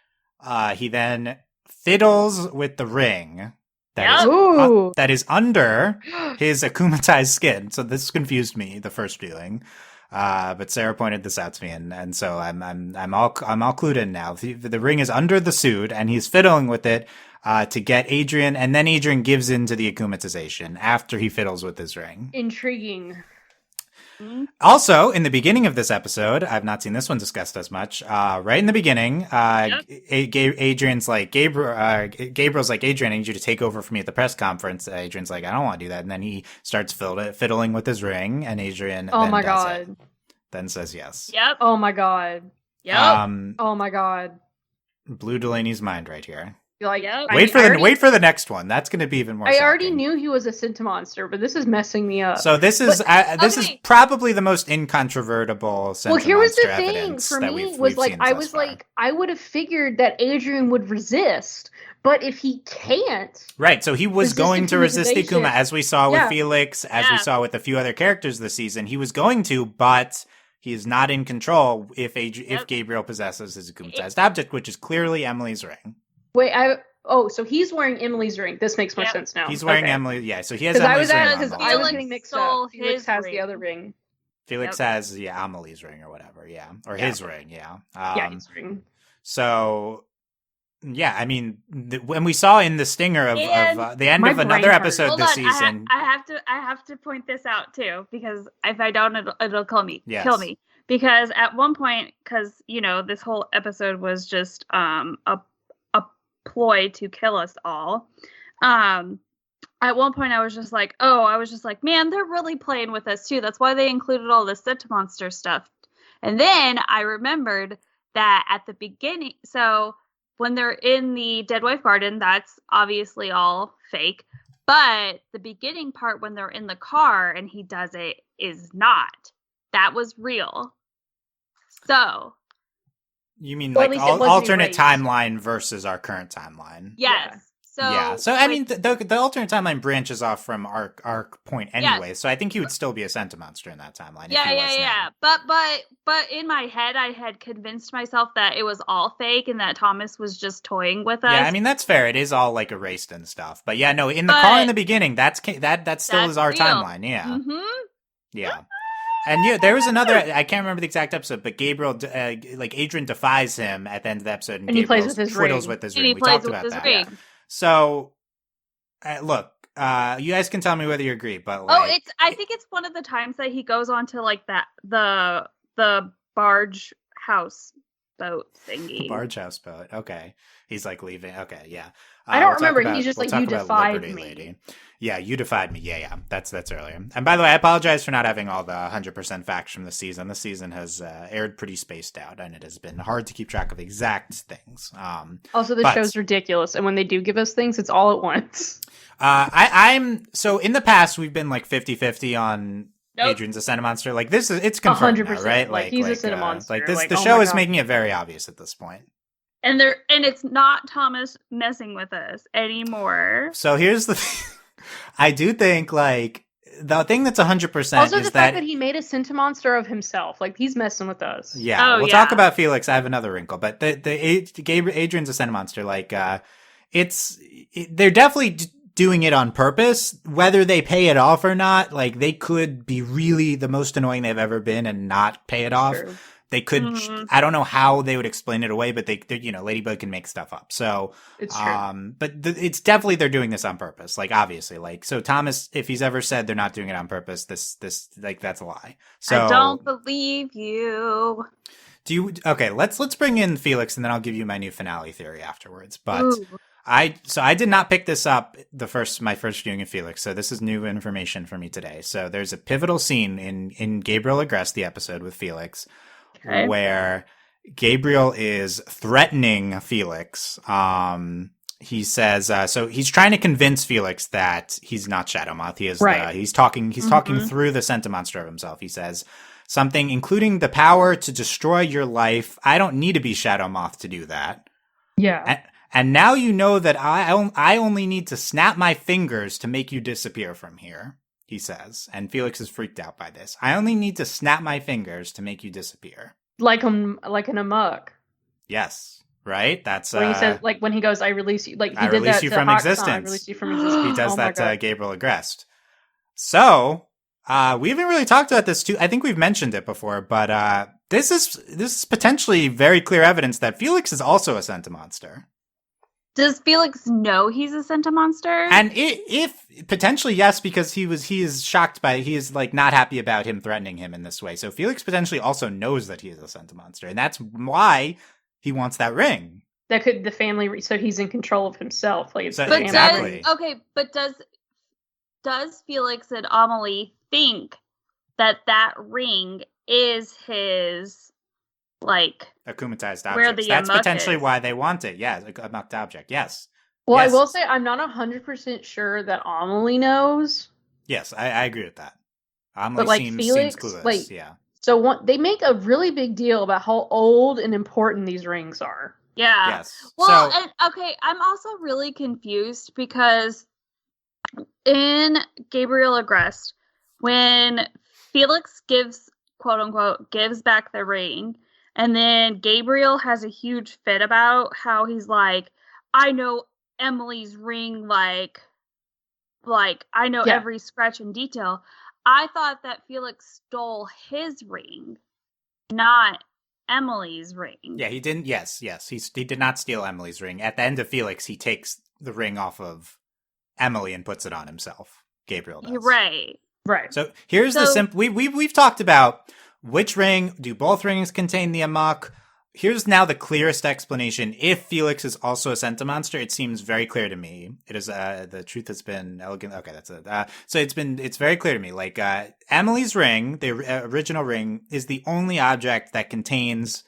He then fiddles with the ring that is under his akumatized skin. So this confused me the first viewing, but Sarah pointed this out to me, and so I'm all clued in now. The ring is under the suit, and he's fiddling with it to get Adrien, and then Adrien gives in to the akumatization after he fiddles with his ring. Intriguing. Also, in the beginning of this episode, I've not seen this one discussed as much. Right in the beginning, Adrien's like, Gabriel's like, "Adrien, I need you to take over for me at the press conference." Adrien's like, "I don't want to do that." And then he starts fiddling with his ring, and Adrien then says yes. Yep. Oh my god. Yep. Oh my god. Blew Delaney's mind right here. Like, wait for the next one. That's going to be even more. I shocking. already knew he was a Sentimonster, but this is messing me up. So this is probably the most incontrovertible. Well, here was the thing for me was like I would have figured that Adrien would resist, but if he can't, right? So he was going to resist Ikuma, as we saw with Felix, as we saw with a few other characters this season. He was going to, but he is not in control if Gabriel possesses his akumatized object, which is clearly Emily's ring. Wait, so he's wearing Emily's ring. This makes more sense now. He's wearing Emily, yeah. So he has Emily's ring. Because I was getting mixed up. Felix has the other ring. Felix has Amelie's ring or whatever, or his ring, his ring. So, I mean, when we saw in the stinger of the end of another episode this season, I have to point this out too, because if I don't, it'll kill me. Kill me. Because at one point, this whole episode was just a ploy to kill us all. At one point I was just like, man, they're really playing with us too. That's why they included all this Sentimonster stuff. And then I remembered that at the beginning, so when they're in the Dead Wife Garden, that's obviously all fake. But the beginning part when they're in the car and he does it is not. That was real. So you mean like alternate timeline versus our current timeline? Yes. So I mean, the alternate timeline branches off from our point anyway. Yes. So I think he would still be a Sentimonster in that timeline. Yeah. But in my head, I had convinced myself that it was all fake and that Thomas was just toying with us. Yeah, I mean that's fair. It is all like erased and stuff. But in the car in the beginning, that still is our real. Timeline. Yeah. Mm-hmm. Yeah. And there was another, I can't remember the exact episode, but Gabriel, Adrien defies him at the end of the episode, and he plays with his ring. We talked about that. So, look, you guys can tell me whether you agree, but like, I think it's one of the times that he goes on to like that the barge house boat thingy. Barge house boat. Okay. He's like leaving. Okay, yeah. I don't remember. He's just like, you defied me. Lady. Yeah, you defied me. Yeah. That's earlier. And by the way, I apologize for not having all the 100% facts from the season. The season has aired pretty spaced out, and it has been hard to keep track of exact things. Also, the show's ridiculous, and when they do give us things, it's all at once. I'm so in the past we've been like 50-50 on Adrien's a Sentimonster. Like this is it's confirmed 100%, now, right? Like he's a Sentimonster. Like this, the show is making it very obvious at this point. And it's not Thomas messing with us anymore. So here's the thing. I do think like the thing that's 100% also is the fact that he made a Sentimonster of himself. Like he's messing with us. Yeah, we'll talk about Felix. I have another wrinkle, but Adrien's a Sentimonster. Like they're definitely doing it on purpose. Whether they pay it off or not, like they could be really the most annoying they've ever been and not pay it off. True. They could, I don't know how they would explain it away, but they Ladybug can make stuff up. So, it's true. But it's definitely, they're doing this on purpose. Like, obviously, like, so Thomas, if he's ever said they're not doing it on purpose, this, like, that's a lie. So I don't believe you. Okay, let's bring in Felix and then I'll give you my new finale theory afterwards. But I did not pick this up my first viewing of Felix, so this is new information for me today. So there's a pivotal scene in Gabriel Agreste, the episode with Felix, where Gabriel is threatening Felix. He says, so he's trying to convince Felix that he's not Shadow Moth. He is, he's talking through the Sentimonster of himself. He says something, including the power to destroy your life. I don't need to be Shadow Moth to do that. Yeah. And now you know that I only need to snap my fingers to make you disappear from here, he says. And Felix is freaked out by this. I only need to snap my fingers to make you disappear. Like an amok. Yes. Right? That's when he says, like when he goes, I release you. Like he I did release that you to from Hawkson, existence. I release you from existence. He does that to Gabriel Agreste. So we haven't really talked about this too. I think we've mentioned it before, but this is potentially very clear evidence that Felix is also a Sentimonster. Does Felix know he's a Sentimonster? And if potentially yes, because he is shocked by, he is like not happy about him threatening him in this way. So Felix potentially also knows that he is a Sentimonster, and that's why he wants that ring. That could the family, so he's in control of himself. Like, so, but exactly. But does Felix and Amelie think that ring is his? Like akumatized where objects. The That's potentially why they want it. Yes, a mucked object. Yes. Well, yes. I will say I'm not 100% sure that Amelie knows. Yes, I agree with that. Amelie but seems clueless. Like, yeah. So they make a really big deal about how old and important these rings are. Yeah. Yes. Well, and okay, I'm also really confused because in Gabriel Agreste, when Felix gives, quote unquote, gives back the ring, and then Gabriel has a huge fit about how he's like, I know Emily's ring, like I know every scratch and detail. I thought that Felix stole his ring, not Emily's ring. Yeah, he didn't. Yes. He did not steal Emily's ring. At the end of Felix, he takes the ring off of Emily and puts it on himself. Gabriel does. Right. So here's the simple. We've talked about which ring. Do both rings contain the amok? Here's now the clearest explanation. If Felix is also a Sentimonster, it seems very clear to me. It is the truth has been elegant. Okay, that's it. So it's very clear to me. Like Emily's ring, the original ring, is the only object that contains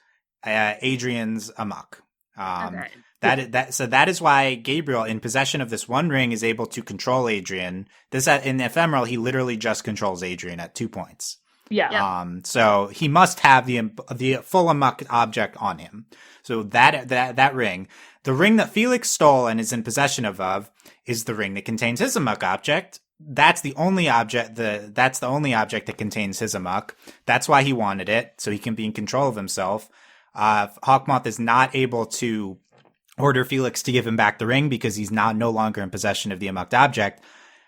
Adrien's amok. Okay. That is why Gabriel, in possession of this one ring, is able to control Adrien. In the Ephemeral, he literally just controls Adrien at 2 points. Yeah. So he must have the full amok object on him. So that ring, the ring that Felix stole and is in possession of, is the ring that contains his amok object. That's the only object. That's the only object that contains his amok. That's why he wanted it, so he can be in control of himself. Hawkmoth is not able to order Felix to give him back the ring because he's no longer in possession of the amucked object.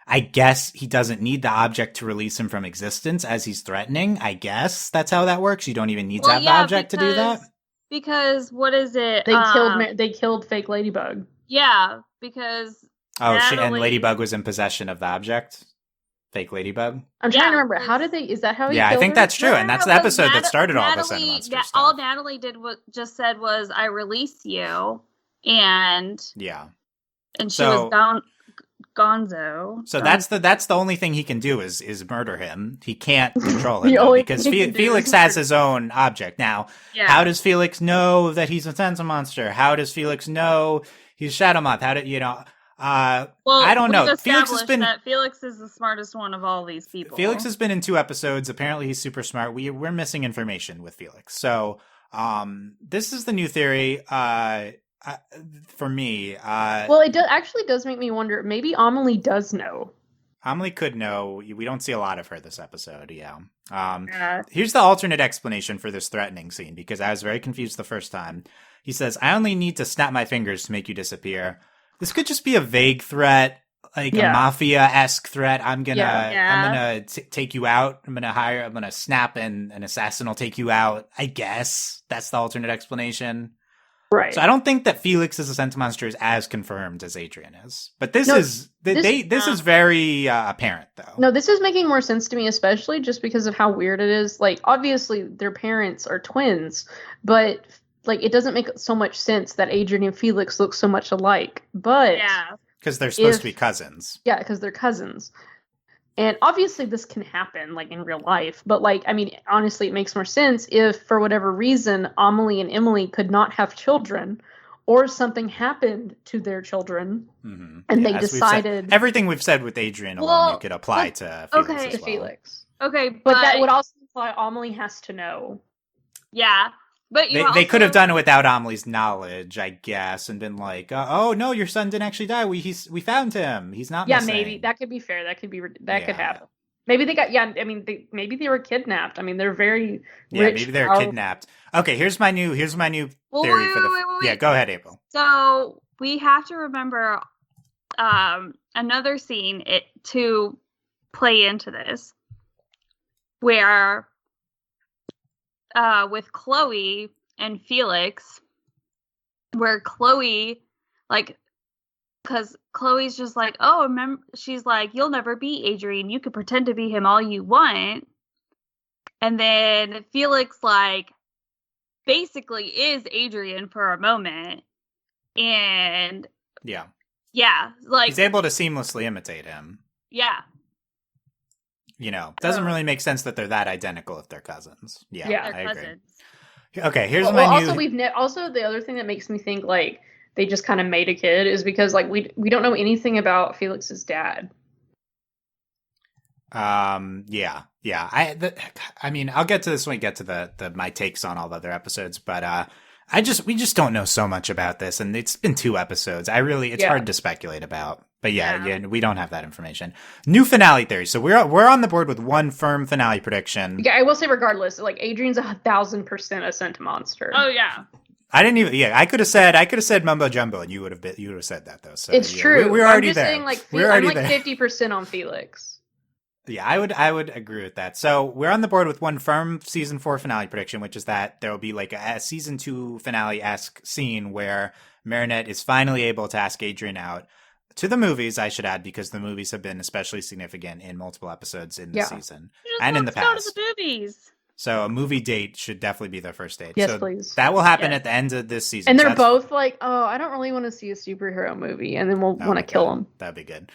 I guess he doesn't need the object to release him from existence as he's threatening. I guess that's how that works. You don't even need to have the object to do that. Because what is it? They killed fake Ladybug. Yeah, because Oh, and Natalie- Ladybug was in possession of the object? Fake Ladybug? I'm trying Yeah, to remember. How it's- did they? Is that how he? Yeah, I killed think her? that's true, and that's the No, episode that Nat- started all the Natalie- Sentimonster Na- stuff. All Natalie did just said was, "I release you," and Yeah. she So- was Gonzo. So that's the only thing he can do is murder him. He can't control him The though, only because thing he can do Felix is has murder. his own object. Now, Yeah. how does Felix know that he's a Sentimonster? How does Felix know he's Shadow Moth? How did Well, I don't know. we've Felix has established been that Felix is the smartest one of all these people. Felix has been in 2 episodes. Apparently, he's super smart. We're missing information with Felix. So, this is the new theory. For me, Well, it actually does make me wonder. Maybe Amelie does know. Amelie could know. We don't see a lot of her this episode. Yeah. Yeah. Here's the alternate explanation for this threatening scene, because I was very confused the first time. He says, "I only need to snap my fingers to make you disappear." This could just be a vague threat, like a mafia-esque threat. I'm gonna take you out. I'm gonna snap and an assassin will take you out. I guess that's the alternate explanation. Right. So I don't think that Felix as a Sentimonster is as confirmed as Adrien is. But this is very apparent, though. No, this is making more sense to me, especially just because of how weird it is. Like, obviously, their parents are twins, but like, it doesn't make so much sense that Adrien and Felix look so much alike. But Yeah. Because they're supposed to be cousins. yeah, because they're cousins. And obviously this can happen, like, in real life. But, like, I mean, honestly, it makes more sense if, for whatever reason, Amelie and Emily could not have children, or something happened to their children, and they as we've said, decided... everything we've said with Adrien alone, you could apply to Felix okay, as to well. Felix. Okay, But that would also imply Amelie has to know. Yeah, but They could have done it without Amelie's knowledge, I guess, and been like, "Oh no, your son didn't actually die. We found him. He's not Yeah, missing." maybe that could be fair. That could happen. Maybe they got maybe they were kidnapped. I mean, they're very rich. Maybe they're kidnapped. Okay, here's my new theory for the. Wait. Yeah, go ahead, April. So we have to remember another scene to play into this, where with Chloe and Felix, where Chloe, like, because Chloe's just like, oh, remember, she's like, you'll never be Adrien. You can pretend to be him all you want. And then Felix, like, basically is Adrien for a moment. And Yeah, like, he's able to seamlessly imitate him. Yeah. Doesn't really make sense that they're that identical if they're cousins. They're I cousins. agree. Okay, here's Well, my new. Also, the other thing that makes me think like they just kind of made a kid is because like we don't know anything about Felix's dad. Yeah. I mean, I'll get to this when we get to the my takes on all the other episodes, but we just don't know so much about this, and it's been 2 episodes. It's hard to speculate about. But yeah, we don't have that information. New finale theory. So we're on the board with one firm finale prediction. Yeah, I will say regardless, like Adrien's 1,000% a Sentimonster. Oh yeah. I didn't even. Yeah, I could have said mumbo jumbo, and you would have said that though. So it's true. We're already I'm just there. saying, like, We're I'm already like there. 50% on Felix. Yeah, I would agree with that. So we're on the board with one firm season 4 finale prediction, which is that there will be like a season 2 finale-esque scene where Marinette is finally able to ask Adrien out to the movies, I should add, because the movies have been especially significant in multiple episodes in the season and in the past. Go to the movies. So a movie date should definitely be their first date. Yes, so please. That will happen at the end of this season. And So they're both like, oh, I don't really want to see a superhero movie, and then we'll want to kill him. That'd be good.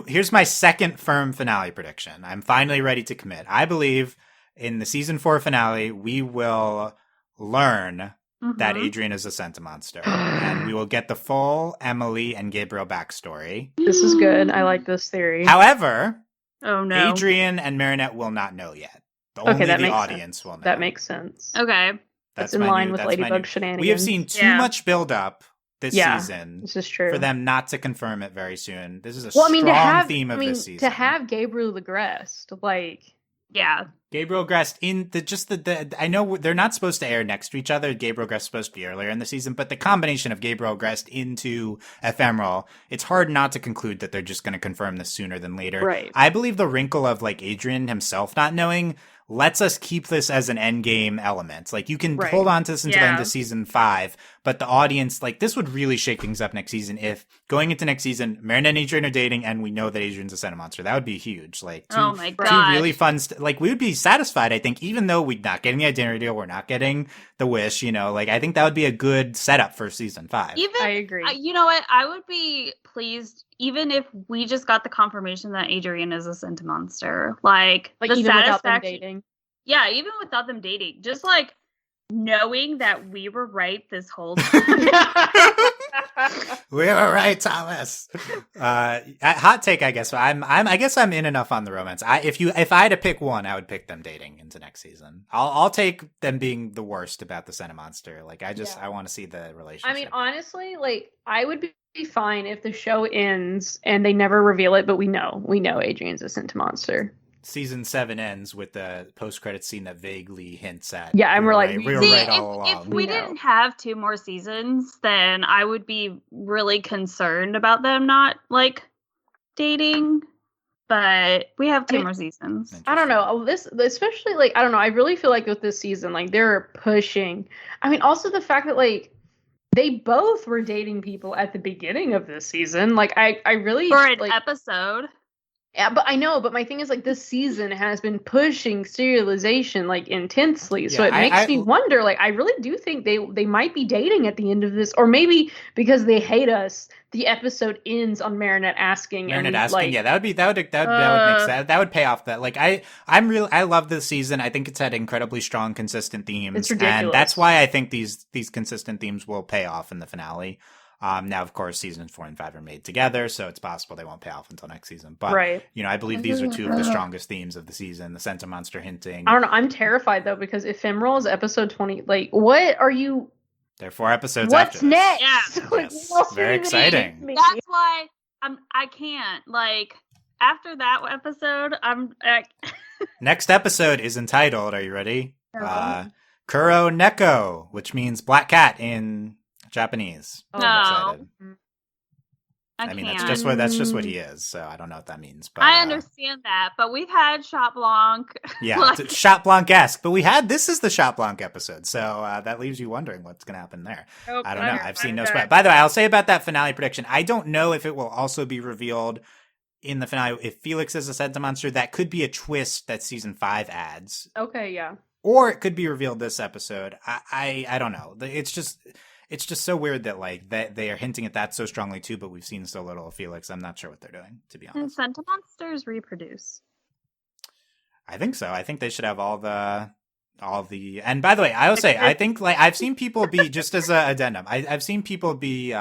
Here's my second firm finale prediction. I'm finally ready to commit. I believe in the season 4 finale, we will learn that Adrien is a Sentimonster, and we will get the full Emily and Gabriel backstory. This is good. I like this theory. However, oh no, Adrien and Marinette will not know yet. Only the audience will know. That makes sense. Okay. That's in line with Ladybug shenanigans. We have seen too much build up this season. This is true. For them not to confirm it very soon. This is a strong theme of this season. To have Gabriel Agreste, like... Yeah. Gabriel Agreste in the I know they're not supposed to air next to each other. Gabriel Agreste is supposed to be earlier in the season, but the combination of Gabriel Agreste into Ephemeral, it's hard not to conclude that they're just going to confirm this sooner than later. Right. I believe the wrinkle of like Adrien himself not knowing lets us keep this as an end game element. Like you can hold on to this until the end of season 5, but the audience, like this would really shake things up next season if going into next season, Marina and Adrien are dating and we know that Adrien's a Sentimonster. That would be huge. Like two really fun, like we would be satisfied, I think, even though we're not getting the identity deal, we're not getting the wish, you know, like I think that would be a good setup for season 5. I agree. You know what? I would be pleased even if we just got the confirmation that Adrien is a Sentimonster. Like the even without them satisfaction. dating. Yeah, even without them dating. Just like knowing that we were right this whole time. We were right, Thomas. Hot take, I guess. I guess I'm in enough on the romance. If I had to pick one, I would pick them dating into next season. I'll take them being the worst about the Sentimonster. Like I want to see the relationship. I mean, honestly, like I would be fine if the show ends and they never reveal it, but we know Adrien's a Sentimonster. Season 7 ends with the post-credit scene that vaguely hints at. Yeah, and we're like, we were right all along. If we didn't have 2 more seasons, then I would be really concerned about them not like dating. But we have 2 more seasons. I don't know. This, especially like, I don't know. I really feel like with this season, like they're pushing. I mean, also the fact that like they both were dating people at the beginning of this season. Like I really for an episode. Yeah, but I know. But my thing is, like, this season has been pushing serialization like intensely, so it makes me wonder. Like, I really do think they might be dating at the end of this, or maybe because they hate us, the episode ends on Marinette asking. Yeah, that would make sense. That would pay off. That like I love this season. I think it's had incredibly strong, consistent themes. It's ridiculous, and that's why I think these consistent themes will pay off in the finale. Now, of course, seasons 4 and 5 are made together, so it's possible they won't pay off until next season. But, you know, I believe these are 2 of the strongest themes of the season, the Sentimonster hinting. I don't know. I'm terrified, though, because Ephemeral is episode 20. Like, what are you... There are 4 episodes What's after this. next? Yeah. Like, Yes. Very exciting. That's why I can't. Like, after that episode, Next episode is entitled, are you ready? Kuro Neko, which means black cat in Japanese. Oh, no. I mean, that's just what he is. So I don't know what that means. But I understand that. But we've had Chat Blanc. Yeah, Chat Blanc-esque. But this is the Chat Blanc episode. So that leaves you wondering what's going to happen there. I don't know. I've seen no sweat. By the way, I'll say about that finale prediction, I don't know if it will also be revealed in the finale. If Felix is a Sentimonster, that could be a twist that season 5 adds. Okay, yeah. Or it could be revealed this episode. I don't know. It's just so weird that like that they are hinting at that so strongly too, but we've seen so little of Felix. I'm not sure what they're doing, to be honest. And Sentimonsters reproduce. I think so. I think they should have all the. And by the way, I will say I think like I've seen people be just as a addendum. I've seen people be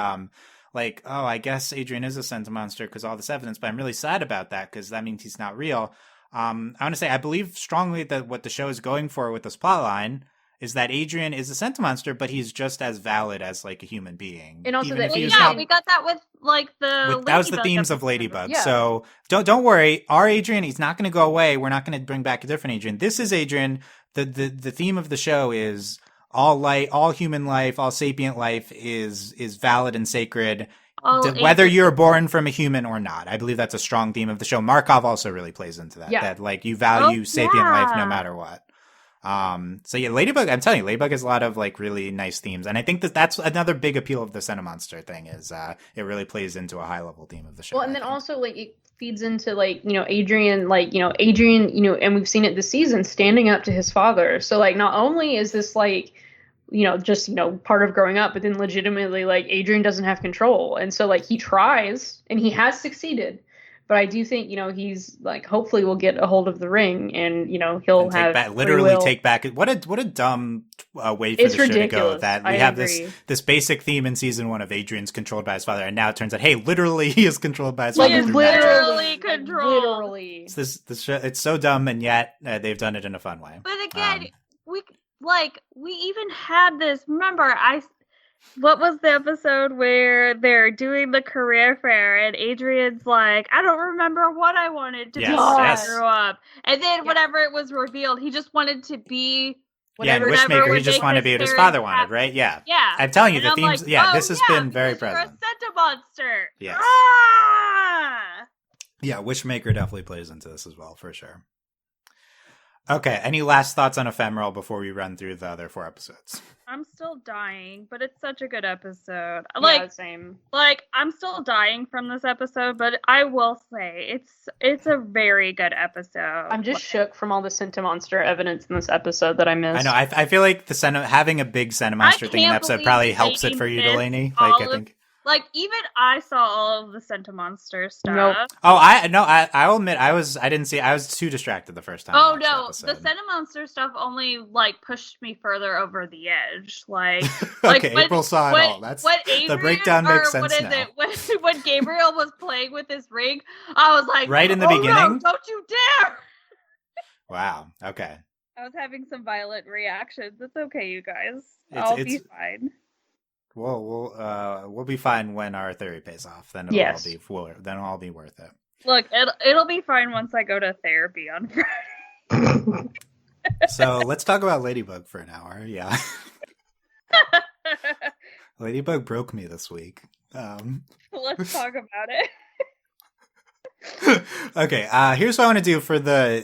like, oh, I guess Adrien is a Sentimonster because all this evidence, but I'm really sad about that because that means he's not real. I want to say I believe strongly that what the show is going for with this plotline is that Adrien is a Sentimonster, but he's just as valid as like a human being. And also that we got that with like that was the themes of Ladybug. Yeah. So don't worry, our Adrien, he's not going to go away. We're not going to bring back a different Adrien. This is Adrien. The theme of the show is all light, all human life, all sapient life is valid and sacred. Whether you're born from a human or not. I believe that's a strong theme of the show. Markov also really plays into that. Yeah. That like you value sapient life no matter what. So yeah, Ladybug, I'm telling you, Ladybug has a lot of like really nice themes. And I think that's another big appeal of the Sentimonster thing is it really plays into a high level theme of the show. Well, and then also like it feeds into like, Adrien, and we've seen it this season standing up to his father. So like not only is this like, just, part of growing up, but then legitimately like Adrien doesn't have control. And so like he tries and he has succeeded. But I do think, he's like, hopefully we'll get a hold of the ring and, he'll take back. What a dumb way for the show to go. That we have this basic theme in season 1 of Adrien's controlled by his father. And now it turns out, hey, literally he is controlled by his father. He is literally controlled. Literally. This show, it's so dumb. And yet they've done it in a fun way. But again, we even had this. Remember, what was the episode where they're doing the career fair and Adrien's like, I don't remember what I wanted to be when I grew up. And then whenever it was revealed, he just wanted to be and Wishmaker, he just wanted to be what his father wanted, right? Yeah. Yeah. I'm telling you, and the themes, like, this has been very present. You're a Sentimonster. Yes. Ah! Yeah, Wishmaker definitely plays into this as well, for sure. Okay, any last thoughts on Ephemeral before we run through the other 4 episodes? I'm still dying, but it's such a good episode. Yeah, same. Like, I'm still dying from this episode, but I will say it's a very good episode. I'm just shook from all the Sentimonster evidence in this episode that I missed. I know. I feel like having a big Sentimonster thing in the episode probably helps it for you, Delaney. Like, I think. Like, even I saw all of the Sentimonster stuff. Nope. Oh, I'll admit, I was too distracted the first time. Oh, no. The Sentimonster stuff only, like, pushed me further over the edge. Like, okay, April saw it all. That's the breakdown makes sense now. When Gabriel was playing with his ring, I was like, right in the beginning? No, don't you dare! Wow, okay. I was having some violent reactions. It's okay, you guys. I'll be fine. We'll be fine when our theory pays off. Then it'll all be worth it. Look, it'll be fine once I go to therapy on Friday. So let's talk about Ladybug for an hour. Yeah, Ladybug broke me this week. Let's talk about it. Okay, here's what I want to do for the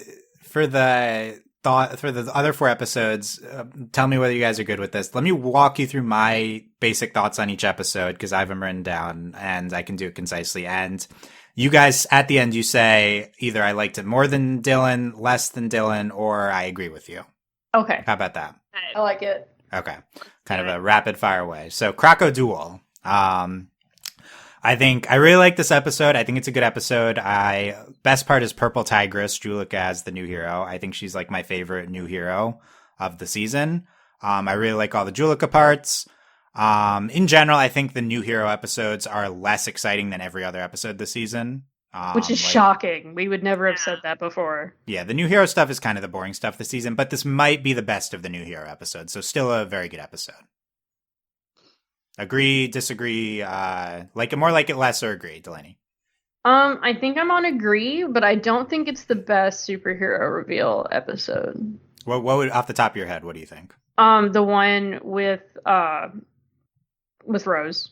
other 4 episodes. Tell me whether you guys are good with this. Let me walk you through my basic thoughts on each episode because I have them written down and I can do it concisely. And you guys, at the end, you say either I liked it more than Dylan, less than Dylan, or I agree with you. Okay. How about that? I like it. Okay. Kind of a rapid fire way. So Crocoduel. I really like this episode. I think it's a good episode. Best part is Purple Tigress, Julika as the new hero. I think she's like my favorite new hero of the season. I really like all the Julika parts. In general, I think the new hero episodes are less exciting than every other episode this season. Which is shocking. We would never have said that before. Yeah, the new hero stuff is kind of the boring stuff this season, but this might be the best of the new hero episodes. So still a very good episode. Agree, disagree, like it more, like it less, or agree, Delaney? I think I'm on agree, but I don't think it's the best superhero reveal episode. What would, off the top of your head, what do you think? The one with Rose.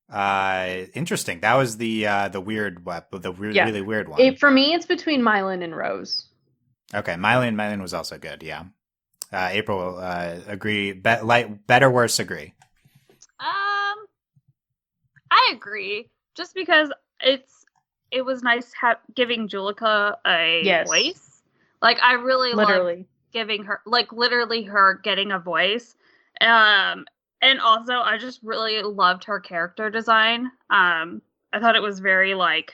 Interesting. That was the weird really weird one. For me, it's between Mylan and Rose. Okay, Mylan was also good. Yeah. April, agree. Better, worse, agree. I agree. Just because it was nice giving Julika a voice. Like, I really loved giving her, like, literally her getting a voice. And also, I just really loved her character design. I thought it was very, like,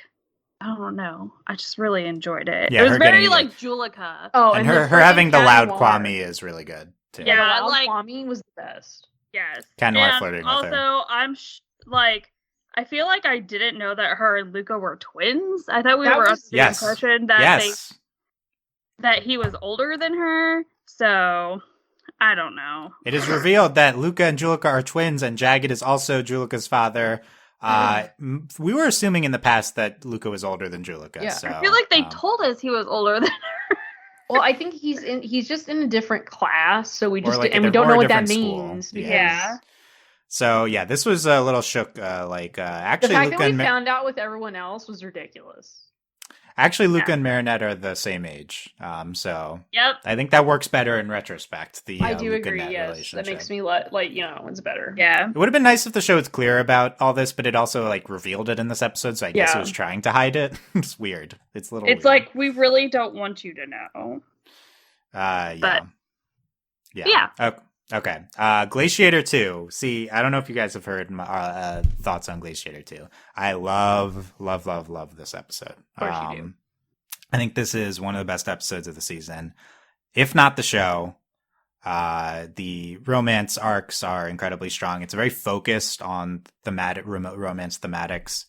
I don't know. I just really enjoyed it. Yeah, it was very like Julika. Oh, and her having the loud Kwame is really good too. Yeah, like Kwame was the best. Yes. Kind of like flirting with her. Also, I'm I feel like I didn't know that her and Luka were twins. I thought we were under the impression that he was older than her. So I don't know. It is revealed that Luka and Julika are twins, and Jagged is also Julika's father. We were assuming in the past that Luka was older than Julika. Yeah. So, I feel like they told us he was older than her. Well, I think he's just in a different class, so we just and we don't know what that means. Yeah. So yeah, this was a little shook. Actually, the fact Luka that we found out with everyone else was ridiculous. Actually, Luka and Marinette are the same age. So yep. I think that works better in retrospect. I do agree. Yes, that makes me it's better. Yeah. It would have been nice if the show was clear about all this, but it also like revealed it in this episode. So I guess it was trying to hide it. It's weird. It's a little. It's weird. like we really don't want you to know. Yeah. But, yeah. Okay. Glaciator 2. See, I don't know if you guys have heard my thoughts on Glaciator 2. I love this episode. Of course you do. I think this is one of the best episodes of the season, if not the show. The romance arcs are incredibly strong. It's very focused on romance thematics.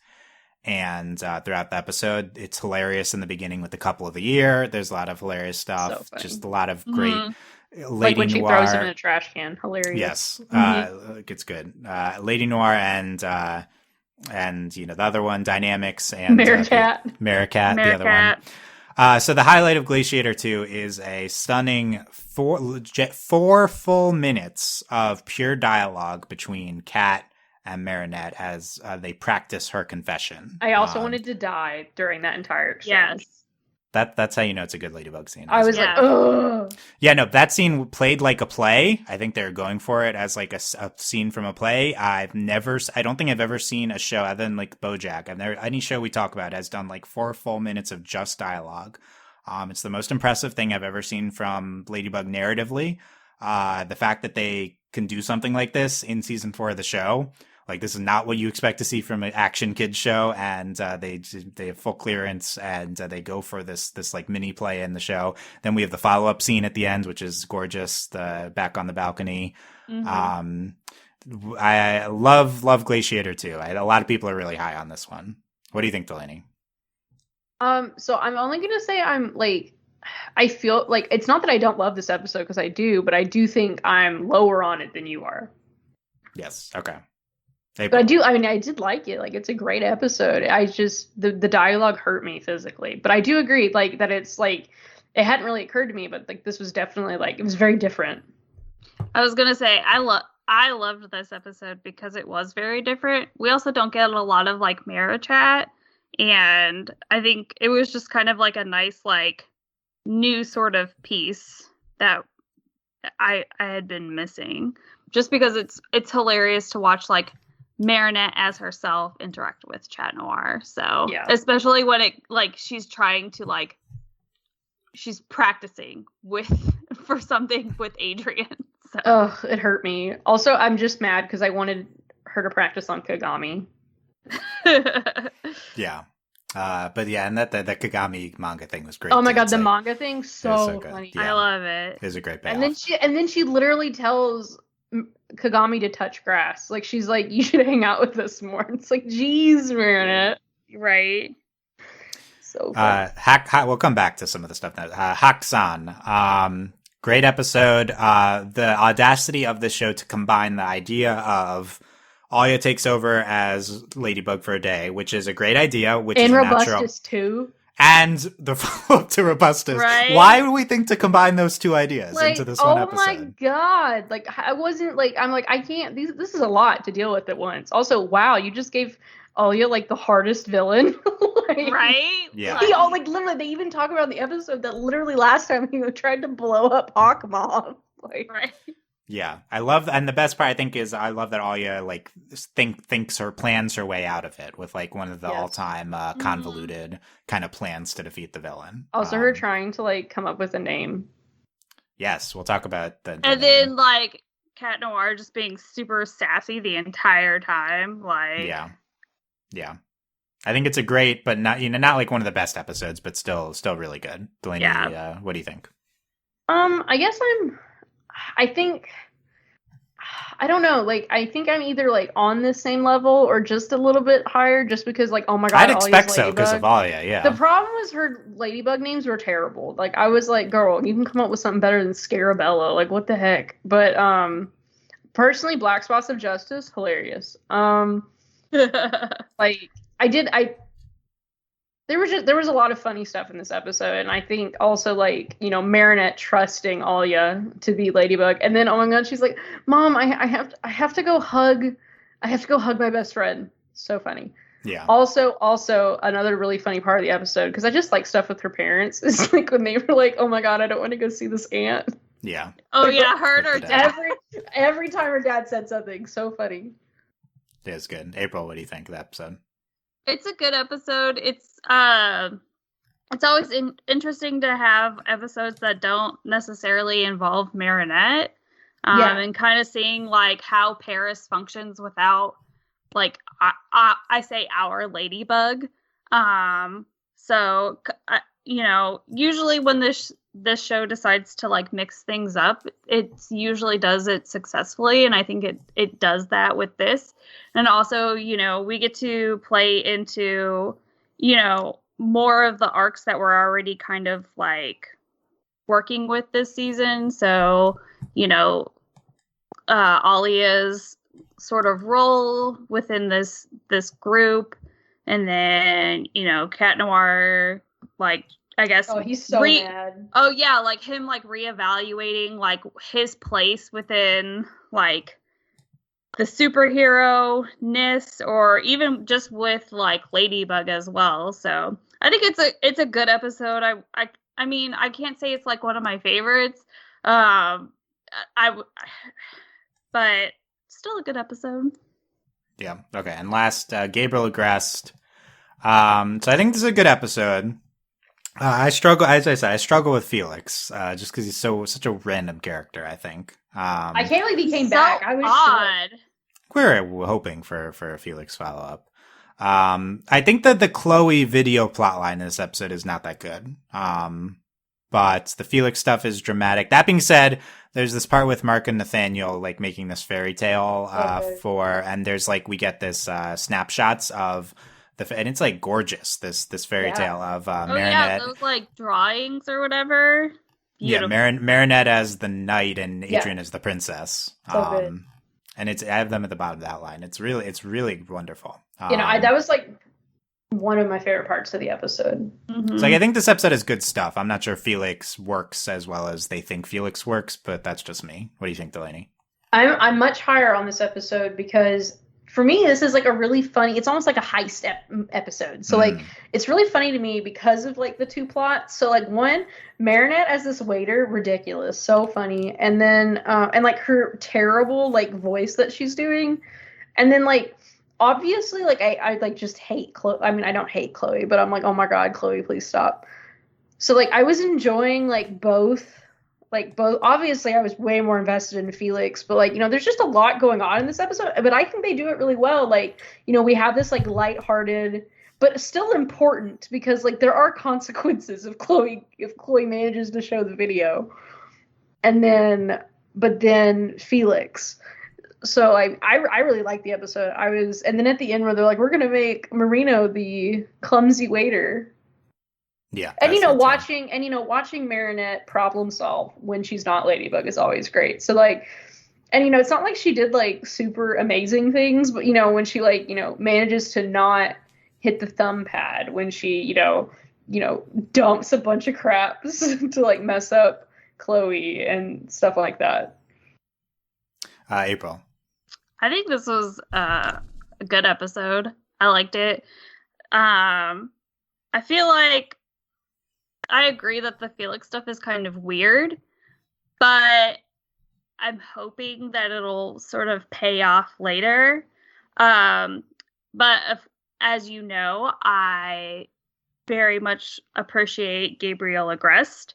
And throughout the episode, it's hilarious in the beginning with the couple of the year. There's a lot of hilarious stuff. So just a lot of great Lady like when she Noir, throws him in a trash can. Hilarious. yes, Mhm. it's good. Lady Noir and the other one, Dynamics, and Meerkat. Meerkat, the other one. So the highlight of Glaciator 2 is a stunning 4 full minutes of pure dialogue between Kat and Marinette as they practice her confession. I also wanted to die during that entire exchange. Yes. That's how you know it's a good Ladybug scene. I was like, ugh. Yeah, no, that scene played like a play. I think they're going for it as like a scene from a play. I don't think I've ever seen a show other than like BoJack. Any show we talk about has done like 4 full minutes of just dialogue. It's the most impressive thing I've ever seen from Ladybug narratively. The fact that they can do something like this in season 4 of the show. Like, this is not what you expect to see from an action kids show, and they have full clearance, and they go for this like mini play in the show. Then we have the follow-up scene at the end, which is gorgeous. The back on the balcony. Mm-hmm. I love Glaciator too. A lot of people are really high on this one. What do you think, Delaney? So I'm only gonna say I feel like it's not that I don't love this episode, because I do, but I do think I'm lower on it than you are. Yes. Okay. April. But I did like it. Like, it's a great episode. I just, the dialogue hurt me physically. But I do agree, like, that it's, like, it hadn't really occurred to me, but, like, this was definitely, like, it was very different. I was going to say, I loved this episode because it was very different. We also don't get a lot of, like, mirror chat. And I think it was just kind of, like, a nice, like, new sort of piece that I had been missing. Just because it's hilarious to watch, like, Marinette as herself interact with Chat Noir. So yeah. Especially when it like she's trying to like she's practicing for something with Adrien. So. Oh, it hurt me. Also, I'm just mad because I wanted her to practice on Kagami. Yeah. But yeah, and that Kagami manga thing was great. Oh my god, the manga thing, so funny. Yeah. I love it. It was a great payoff. And then she literally tells Kagami to touch grass. Like, she's like, you should hang out with us more. It's like, geez, Marinette. Right. So fun. We'll come back to some of the stuff now. Hack-san. Great episode. The audacity of the show to combine the idea of Alya takes over as Ladybug for a day, which is a great idea, which is Robustus natural. too. And the follow-up to Robustus. Right? Why would we think to combine those two ideas into this one episode? Oh my god. Like, I wasn't like, I'm like, I can't, this is a lot to deal with at once. Also, wow, you just gave Alya like the hardest villain. Like, right? Yeah. Literally, they even talk about in the episode that literally last time he tried to blow up Hawk Mom. Like, right. Yeah, I love, and the best part I think is I love that Alya like thinks or plans her way out of it with like one of the all-time convoluted kind of plans to defeat the villain. Also, her trying to like come up with a name. Yes, we'll talk about the and then like Cat Noir just being super sassy the entire time. Like, yeah. I think it's a great, but not like one of the best episodes, but still really good. Delaney, what do you think? I guess I don't know. Like, I think I'm either like on the same level or just a little bit higher, just because like, oh my god, I'd expect so because of Alya. Yeah. The problem was her Ladybug names were terrible. Like, I was like, girl, you can come up with something better than Scarabella. Like, what the heck? But personally, Black Spots of Justice, hilarious. Like, there was a lot of funny stuff in this episode, and I think also like, Marinette trusting Alya to be Ladybug, and then oh my god, she's like, Mom, I have to go hug my best friend. So funny. Yeah. Also another really funny part of the episode, because I just like stuff with her parents, is like when they were like, oh my god, I don't want to go see this aunt. Yeah. Oh yeah, her and her dad. Every time her dad said something, so funny. It was good. April, what do you think of the episode? It's a good episode. It's always interesting to have episodes that don't necessarily involve Marinette, and kind of seeing like how Paris functions without like I say our Ladybug. So usually when this show decides to like mix things up, it usually does it successfully, and I think it does that with this. And also, we get to play into more of the arcs that were already kind of like working with this season. So, Alia's sort of role within this group, and then Cat Noir, like, I guess. Oh, he's so mad. Oh yeah, like him like reevaluating like his place within like the superhero-ness, or even just with like Ladybug as well. So I think it's a good episode. I mean, I can't say it's like one of my favorites. But still a good episode. Yeah. Okay. And last, Gabriel Agreste. So I think this is a good episode. I struggle, as I said, I struggle with Felix, just because he's such a random character, I think. I can't believe he came back. I was odd. We're hoping for a Felix follow-up. I think that the Chloe video plotline in this episode is not that good. But the Felix stuff is dramatic. That being said, there's this part with Mark and Nathaniel, like, making this fairy tale, and there's, like, we get this, snapshots of and it's, like, gorgeous, this fairy tale of, Marinette. Yeah, those, like, drawings or whatever. Beautiful. Yeah, Marinette as the knight and Adrien as the princess. So good. And I have them at the bottom of that line. It's really wonderful. That was, like, one of my favorite parts of the episode. Mm-hmm. So I think this episode is good stuff. I'm not sure Felix works as well as they think Felix works, but that's just me. What do you think, Delaney? I'm much higher on this episode because for me, this is like a really funny, it's almost like a heist episode. So like, it's really funny to me because of like the two plots. So like one, Marinette as this waiter, ridiculous, so funny. And then, and like her terrible like voice that she's doing. And then like, obviously, like, I like just hate Chloe. I mean, I don't hate Chloe, but I'm like, oh my God, Chloe, please stop. So like, I was enjoying like both. Obviously, I was way more invested in Felix, but like, there's just a lot going on in this episode. But I think they do it really well. Like, we have this like lighthearted, but still important because like there are consequences if Chloe manages to show the video, and then Felix. So I really like the episode. And then at the end where they're like, we're gonna make Marino the clumsy waiter. Yeah. And watching Marinette problem solve when she's not Ladybug is always great. So like, and it's not like she did like super amazing things, but when she like, manages to not hit the thumb pad when she, dumps a bunch of craps to like mess up Chloe and stuff like that. April. I think this was a good episode. I liked it. I feel like I agree that the Felix stuff is kind of weird, but I'm hoping that it'll sort of pay off later. But as you know, I very much appreciate Gabriel Agreste.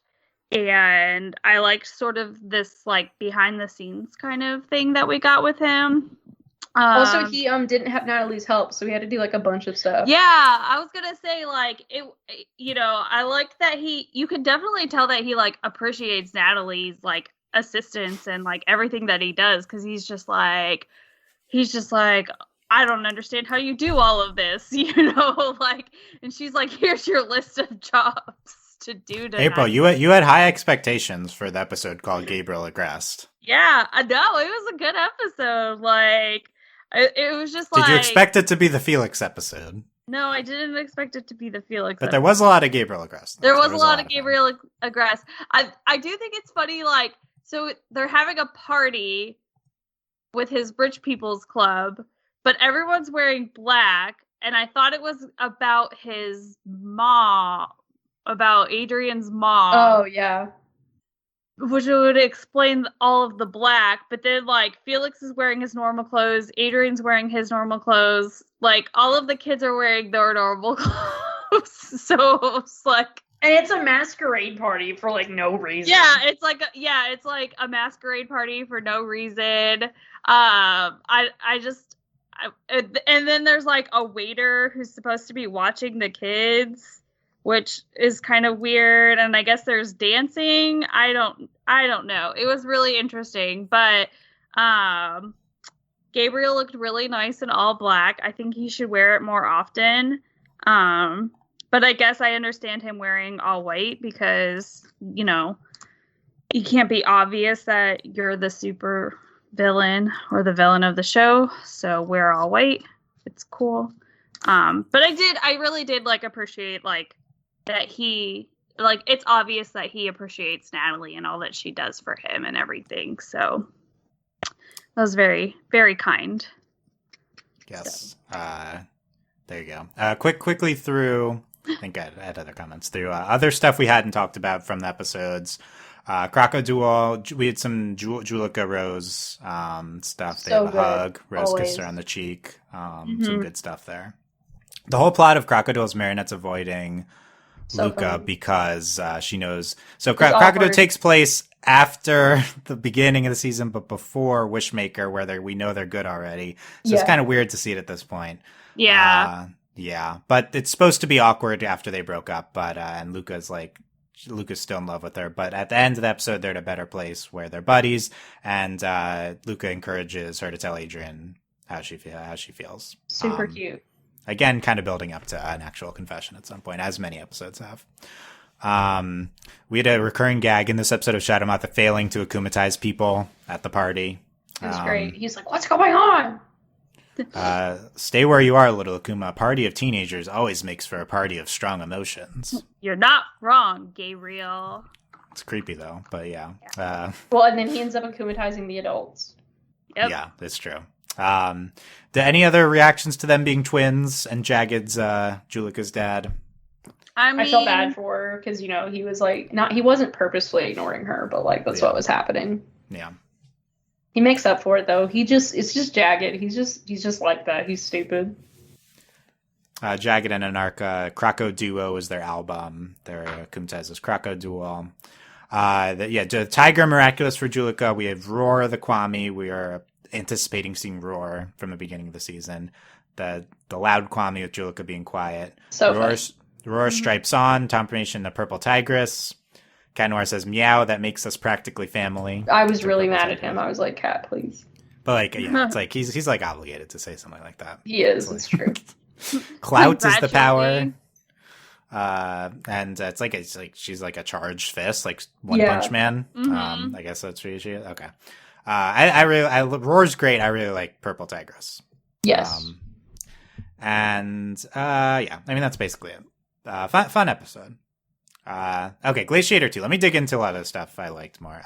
And I liked sort of this like behind the scenes kind of thing that we got with him. Also, he didn't have Natalie's help, so we had to do like a bunch of stuff. Yeah, I was gonna say like it. I like that you could definitely tell that he like appreciates Natalie's like assistance and like everything that he does, because he's just like I don't understand how you do all of this, like, and she's like, here's your list of jobs to do tonight. April, you had high expectations for the episode called Gabriel Agreste. Yeah, I know, it was a good episode. Like, it was just like... Did you expect it to be the Felix episode? No, I didn't expect it to be the Felix But episode. there was a lot of Gabriel Agreste. There was a lot of Gabriel Agreste. I do think it's funny, like, so they're having a party with his Rich People's Club, but everyone's wearing black, and I thought it was about his mom, about Adrien's mom. Oh, yeah. Which would explain all of the black, but then, like, Felix is wearing his normal clothes, Adrien's wearing his normal clothes, like, all of the kids are wearing their normal clothes, so it's like... And it's a masquerade party for, like, no reason. Yeah, it's like a masquerade party for no reason. And then there's, like, a waiter who's supposed to be watching the kids, which is kind of weird, and I guess there's dancing. I don't know. It was really interesting, but Gabriel looked really nice in all black. I think he should wear it more often. But I guess I understand him wearing all white because, you can't be obvious that you're the super villain or the villain of the show, so we're all white. It's cool. But I really did like appreciate like that he like it's obvious that he appreciates Natalie and all that she does for him and everything. So that was very, very kind. Yes. There you go. Quickly through, I think I had other comments through other stuff we hadn't talked about from the episodes. Crocoduel, we had some Julika Rose stuff. They have a hug. Rose kissed her on the cheek. Some good stuff there. The whole plot of Crocoduel's Marinette's avoiding Luka because she knows. So Crocoduel takes place after the beginning of the season, but before Wishmaker, where we know they're good already. So it's kind of weird to see it at this point. Yeah. Yeah. But it's supposed to be awkward after they broke up. But and Luka's still in love with her. But at the end of the episode, they're in a better place where they're buddies. And Luka encourages her to tell Adrien how she feels. Super cute. Again, kind of building up to an actual confession at some point, as many episodes have. We had a recurring gag in this episode of Shadowmata failing to akumatize people at the party. It was great. He's like, what's going on? Stay where you are, little Akuma. A party of teenagers always makes for a party of strong emotions. You're not wrong, Gabriel. It's creepy, though, but yeah. Well, and then he ends up akumatizing the adults. Yep. Yeah, that's true. Any other reactions to them being twins and Jagged's Julika's dad? I felt bad for her because he was like he wasn't purposefully ignoring her, but like that's what was happening. Yeah. He makes up for it though. It's just Jagged. He's just like that. He's stupid. Jagged and Anarcha, Crocoduo is their album. Their akumatized as Crocoduel. The Tiger Miraculous for Julika. We have Roar the Kwami. We are anticipating seeing Roar from the beginning of the season. The loud Kwami with Julika being quiet. So Roar stripes on, confirmation the purple tigress. Cat Noir says meow, that makes us practically family. I was really mad at him. I was like, Cat, please. But it's like he's like obligated to say something like that. He is, it's true. Clout is the power. And it's like she's like a charged fist, like One Punch Man. Mm-hmm. I guess that's what she is. Okay. Roar's great. I really like Purple Tigress. Yes. That's basically it. Fun episode. Okay, Glaciator 2. Let me dig into a lot of the stuff I liked more.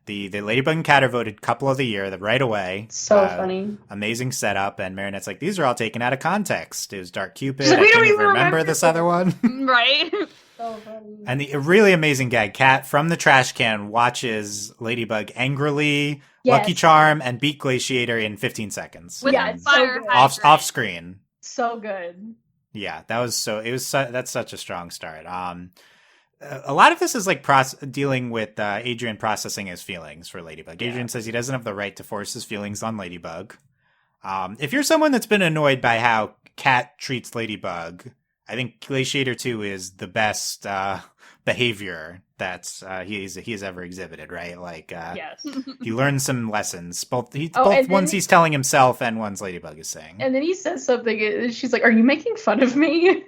The Ladybug and Cat are voted couple of the year right away. So funny. Amazing setup. And Marinette's like, these are all taken out of context. It was Dark Cupid. Like, I can't even remember this other one. Right? So funny. And the really amazing gag, Cat from the trash can watches Ladybug angrily Lucky Charm and beat Glaciator in 15 seconds. It's so good. Off screen. So good. Yeah, that's such a strong start. A lot of this is like dealing with Adrien processing his feelings for Ladybug. Adrien says he doesn't have the right to force his feelings on Ladybug. If you're someone that's been annoyed by how Cat treats Ladybug, I think Glaciator 2 is the best behavior that he's ever exhibited, right? Like, yes. He learns some lessons, both ones he's telling himself and ones Ladybug is saying. And then he says something, and she's like, are you making fun of me?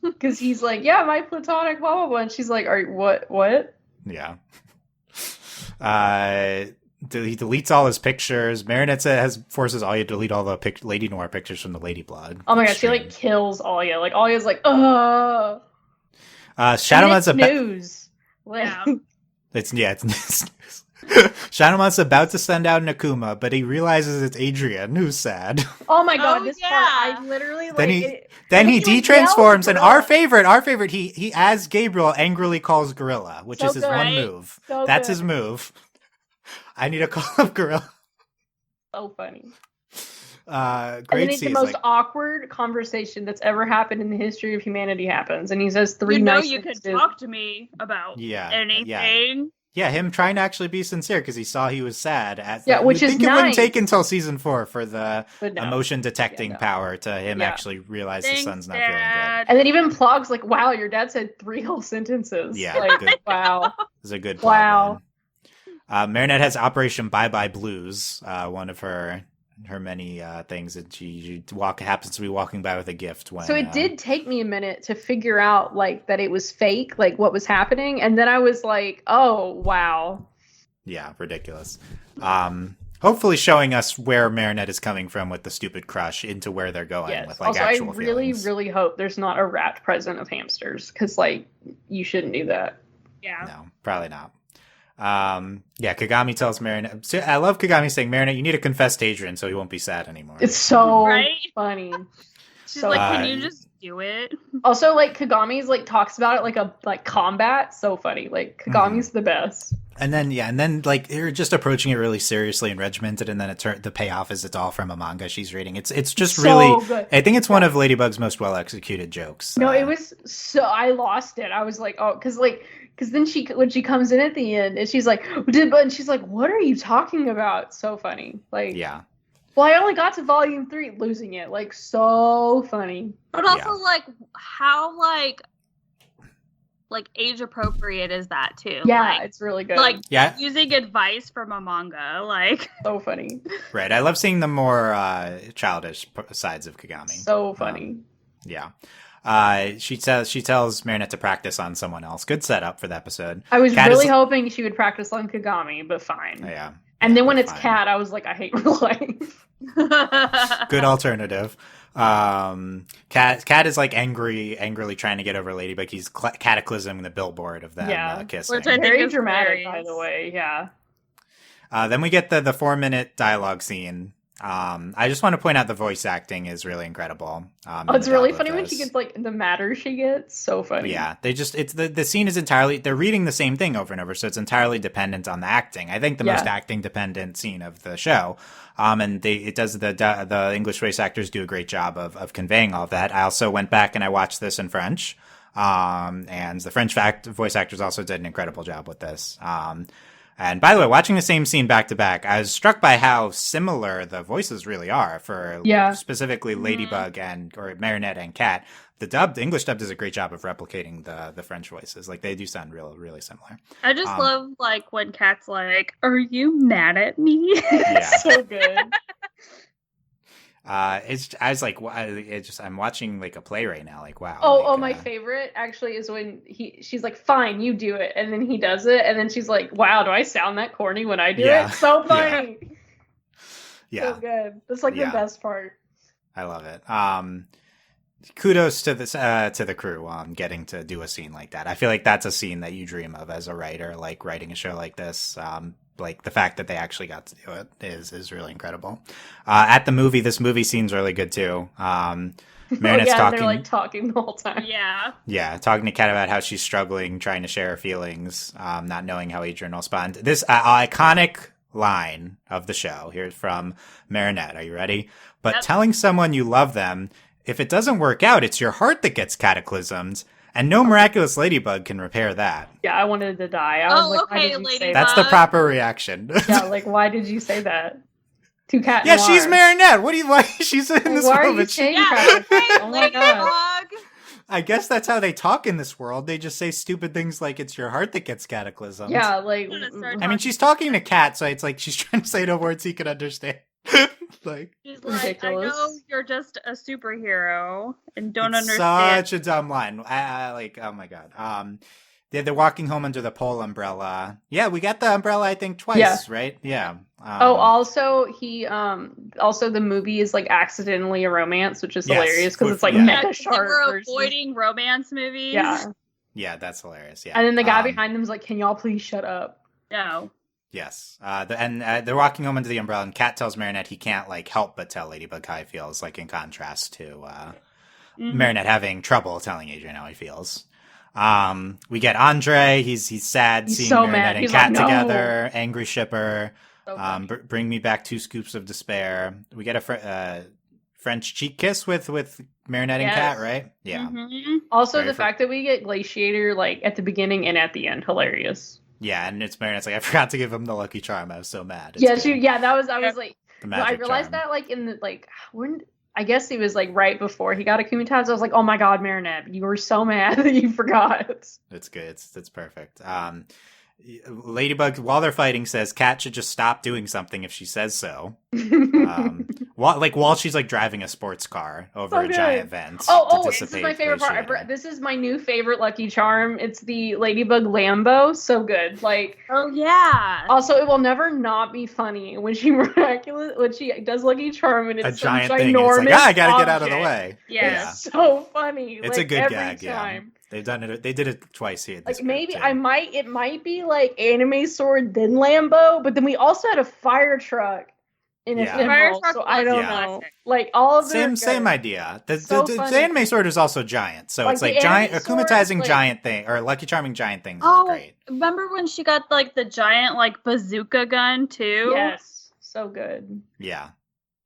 Because he's like, yeah, my platonic blah, blah, blah. And she's like, what? Yeah. He deletes all his pictures. Marinette forces Alya to delete all the Lady Noir pictures from the Lady blog. Oh my gosh, she like kills Alya. Like Alya's like, ugh. Shadowman's news. It's news. Shadowman's about to send out an Akuma, but he realizes it's Adrien who's sad. Oh my god, part I literally Then he de-transforms, and our favorite, he as Gabriel angrily calls Gorilla, which is his one move. That's his move. I need to call up Gorilla. So funny. Great and then scene. The most awkward conversation that's ever happened in the history of humanity happens, and he says three nice things. You could talk to me about anything. Yeah, him trying to actually be sincere because he saw he was sad. Which is nice. It wouldn't take until season 4 for the emotion detecting power to him actually realize his son's not feeling good. And then even Plog's like, "Wow, your dad said 3 whole sentences." Yeah, like, wow, it's a good. Wow. Marinette has Operation Bye Bye Blues, one of her many things, and she happens to be walking by with a gift. When So it did take me a minute to figure out like that it was fake, like what was happening, and then I was like, oh wow. Yeah, ridiculous. Hopefully showing us where Marinette is coming from with the stupid crush into where they're going with like also, actual I really, feelings. really hope there's not a wrapped present of hamsters, because like you shouldn't do that. Yeah. No, probably not. Kagami tells Marinette. I love Kagami saying, Marinette, you need to confess to Adrien so he won't be sad anymore. It's so Right? funny. She's So like, can you just do it? Also, like Kagami's like talks about it like combat. So funny. Like Kagami's the best. And then like they're just approaching it really seriously and regimented, and then the payoff is it's all from a manga she's reading. It's just So really good. I think it's one of Ladybug's most well executed jokes. No, it was so I lost it. I was like, oh, because then when she comes in at the end and she's like, and she's like, what are you talking about? So funny. Like, yeah. Well, I only got to volume 3, losing it. Like, so funny. But also, like, how, like age appropriate is that, too? Yeah, like, it's really good. Like, Yeah. using advice from a manga, like. So funny. Right. I love seeing the more childish sides of Kagami. So funny. Yeah. She tells Marinette to practice on someone else. Good setup for the episode. I was Cat really is- hoping she would practice on Kagami, but fine. Yeah. And then when it's fine. Cat, I was like, I hate real life. Good alternative. Cat is like angrily trying to get over Ladybug. He's cataclysming the billboard of them kissing. Which I think Very is dramatic, hilarious. by the way. Yeah. Then we get the 4-minute dialogue scene. I just want to point out the voice acting is really incredible. It's really funny when she gets like the matter she gets. So funny. Yeah, the scene is entirely, they're reading the same thing over and over, so it's entirely dependent on the acting. I think the most acting dependent scene of the show. And the English voice actors do a great job of conveying all of that. I also went back and I watched this in French. And the French voice actors also did an incredible job with this. And by the way, watching the same scene back to back, I was struck by how similar the voices really are for specifically Ladybug or Marinette and Cat. The English dub does a great job of replicating the French voices. Like they do sound really similar. I just love like when Cat's like, "Are you mad at me?" Yeah. So good. I'm watching like a play right now. Like, wow. Oh, my favorite actually is when she's like, fine, you do it. And then he does it. And then she's like, wow, do I sound that corny when I do it? So funny. Yeah. So good. That's like the best part. I love it. Kudos to the crew on getting to do a scene like that. I feel like that's a scene that you dream of as a writer, like writing a show like this. Like the fact that they actually got to do it is really incredible. At the movie, this movie scene's really good too. Marinette's talking. They're like talking the whole time. Yeah, talking to Kat about how she's struggling, trying to share her feelings, not knowing how Adrien will respond. This iconic line of the show here's from Marinette. Are you ready? But telling someone you love them, if it doesn't work out, it's your heart that gets cataclysmed. And no miraculous ladybug can repair that. Yeah, I wanted to die. I was like, okay, why did you say ladybug. That's the proper reaction. Yeah, like, why did you say that? To Cat Yeah, Noir. she's Marinette. Why she's in this Why are world? you saying Yeah, that? okay, Oh my god. Ladybug. I guess that's how they talk in this world. They just say stupid things like it's your heart that gets cataclysmed. Yeah, like I mean, she's talking to Cat, so it's like she's trying to say the words he can understand. Like, She's like, ridiculous. I know you're just a superhero and don't understand. Such a dumb line. Like, oh my god. They're walking home under the pole umbrella. Yeah, we got the umbrella, I think, twice, right? Yeah. Also the movie is like accidentally a romance, which is hilarious because it's like mecha shark. We're avoiding romance movies. Yeah, that's hilarious. Yeah. And then the guy behind them's like, "Can y'all please shut up?" No. Yes. They're walking home under the umbrella, and Cat tells Marinette he can't like help but tell Ladybug how he feels, like in contrast to Marinette having trouble telling Adrien how he feels. We get Andre. He's sad seeing so Marinette and He's Cat like, no. together. Angry shipper. So Bring me back 2 scoops of despair. We get a French cheek kiss with Marinette and Cat, right? Yeah. Mm-hmm. Also, Very the fact that we get Glaciator like at the beginning and at the end, hilarious. Yeah, and it's Marinette's like, I forgot to give him the lucky charm. I was so mad. I was like, the no, I magic realized charm. that like in the like when I guess it was like right before he got a Kumitats. I was like, oh my god, Marinette, you were so mad that you forgot. It's good. It's perfect. Ladybug, while they're fighting, says Cat should just stop doing something if she says so. While she's like driving a sports car over a giant vent. This is my favorite part. This is my new favorite Lucky Charm. It's the Ladybug Lambo. So good. Like, oh yeah. Also, it will never not be funny when she does Lucky Charm and it's a giant ginormous thing. It's like, I gotta get out of the way. Yeah, it's so funny. It's like, a good every gag. Time. Yeah. They've done it. They did it twice here. Like maybe too. It might be like Anime Sword then Lambo, but then we also had a fire truck in Ephemeral, so I don't know. Like all of them. Same idea. The Anime Sword is also giant, so like it's like giant akumatizing giant thing or Lucky Charming giant things is great. Remember when she got like the giant like bazooka gun too? Yes, so good. Yeah.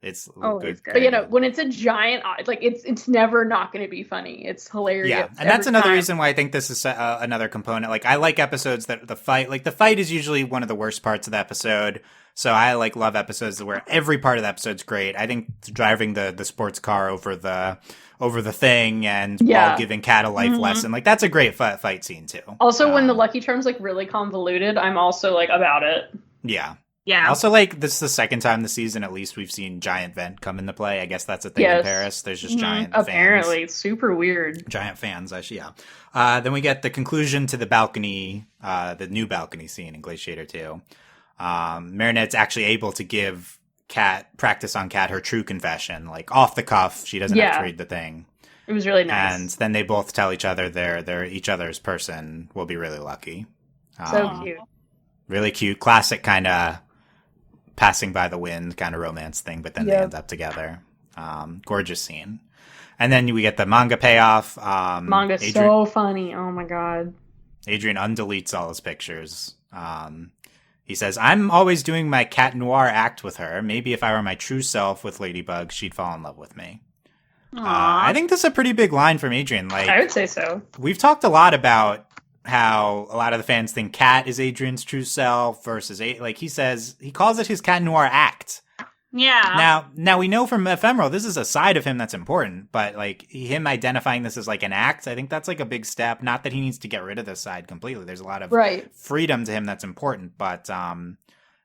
It's good. But when it's a giant, like it's never not going to be funny. It's hilarious. Yeah, and that's another reason why I think this is another component. Like I like episodes that the fight is usually one of the worst parts of the episode. So I love episodes where every part of the episode's great. I think driving the sports car over the thing and while giving Cat a life lesson, like that's a great fight scene too. Also, when the Lucky Charm's like really convoluted, I'm also like about it. Yeah. Yeah. Also, like, this is the second time this season, at least, we've seen Giant Vent come into play. I guess that's a thing in Paris. There's just giant fans. Apparently, it's super weird. Giant fans, actually, yeah. Then we get the conclusion to the balcony, the new balcony scene in Glaciator 2. Marinette's actually able to give practice on Cat her true confession, like, off the cuff. She doesn't have to read the thing. It was really nice. And then they both tell each other they're each other's person. We'll be really lucky. So cute. Really cute. Classic kind of passing by the wind kind of romance thing, but then they end up together. Gorgeous scene. And then we get the manga payoff. Manga's so funny. Oh my god. Adrien undeletes all his pictures. He says, I'm always doing my cat noir act with her. Maybe if I were my true self with Ladybug, she'd fall in love with me. I think this is a pretty big line from Adrien. Like, I would say so. We've talked a lot about how a lot of the fans think Cat is Adrien's true self versus he calls it his cat noir act. Yeah. Now we know from Ephemeral this is a side of him that's important, but like him identifying this as like an act, I think that's like a big step. Not that he needs to get rid of this side completely. There's a lot of freedom to him that's important, but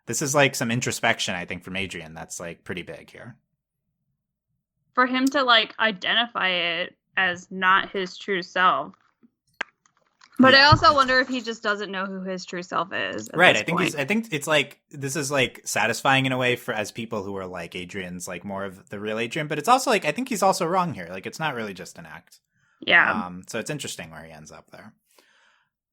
this is like some introspection I think from Adrien that's like pretty big here. For him to like identify it as not his true self. But I also wonder if he just doesn't know who his true self is. Right. I think it's like this is like satisfying in a way for as people who are like Adrien's like more of the real Adrien, but it's also like I think he's also wrong here. Like it's not really just an act. Yeah. So it's interesting where he ends up there.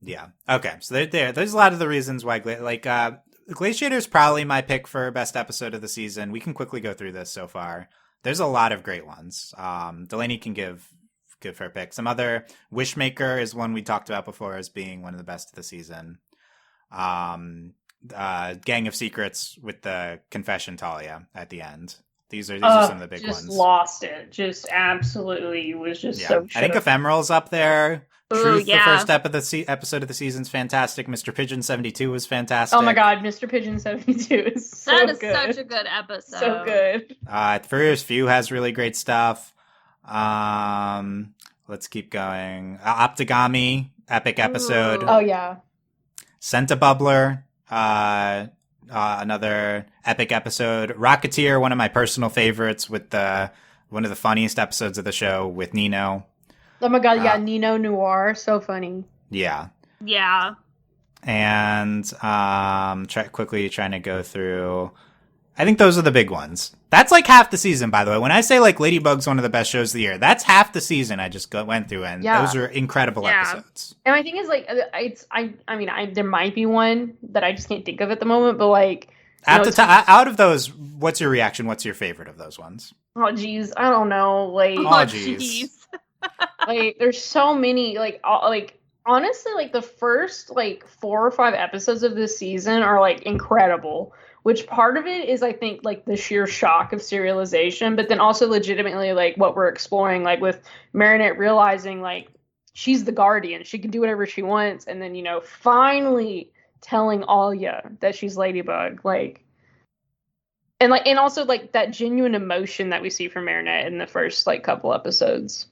Yeah. Okay. So there's a lot of the reasons why Glaciator is probably my pick for best episode of the season. We can quickly go through this so far. There's a lot of great ones. Delaney can give her pick. Some other Wishmaker is one we talked about before as being one of the best of the season. Gang of Secrets with the confession Talia at the end. These are some of the big ones. Just lost it. Just absolutely was just so. I think Ephemeral's up there. Truth, the first episode of the season's fantastic. Mr. Pigeon 72 was fantastic. Oh my god, Mr. Pigeon 72 is so good. That is such a good episode. So good. Furious Few has really great stuff. Let's keep going. Optigami, epic episode. Oh yeah. Sentibubbler, another epic episode. Rocketeer, one of my personal favorites with one of the funniest episodes of the show with Nino. Oh my god, yeah, Nino Noir, so funny. Yeah. Yeah. And trying to go through. I think those are the big ones. That's like half the season, by the way. When I say like Ladybug's one of the best shows of the year, that's half the season I just went through, and those are incredible episodes. And my thing is like, there might be one that I just can't think of at the moment, but like out of those, what's your reaction? What's your favorite of those ones? Oh geez, I don't know. Like, oh geez, like there's so many. Like honestly, like the first like 4 or 5 episodes of this season are like incredible. Which part of it is, I think, like the sheer shock of serialization, but then also legitimately like what we're exploring, like with Marinette realizing like she's the guardian, she can do whatever she wants, and then finally telling Alia that she's Ladybug, and also like that genuine emotion that we see from Marinette in the first like couple episodes.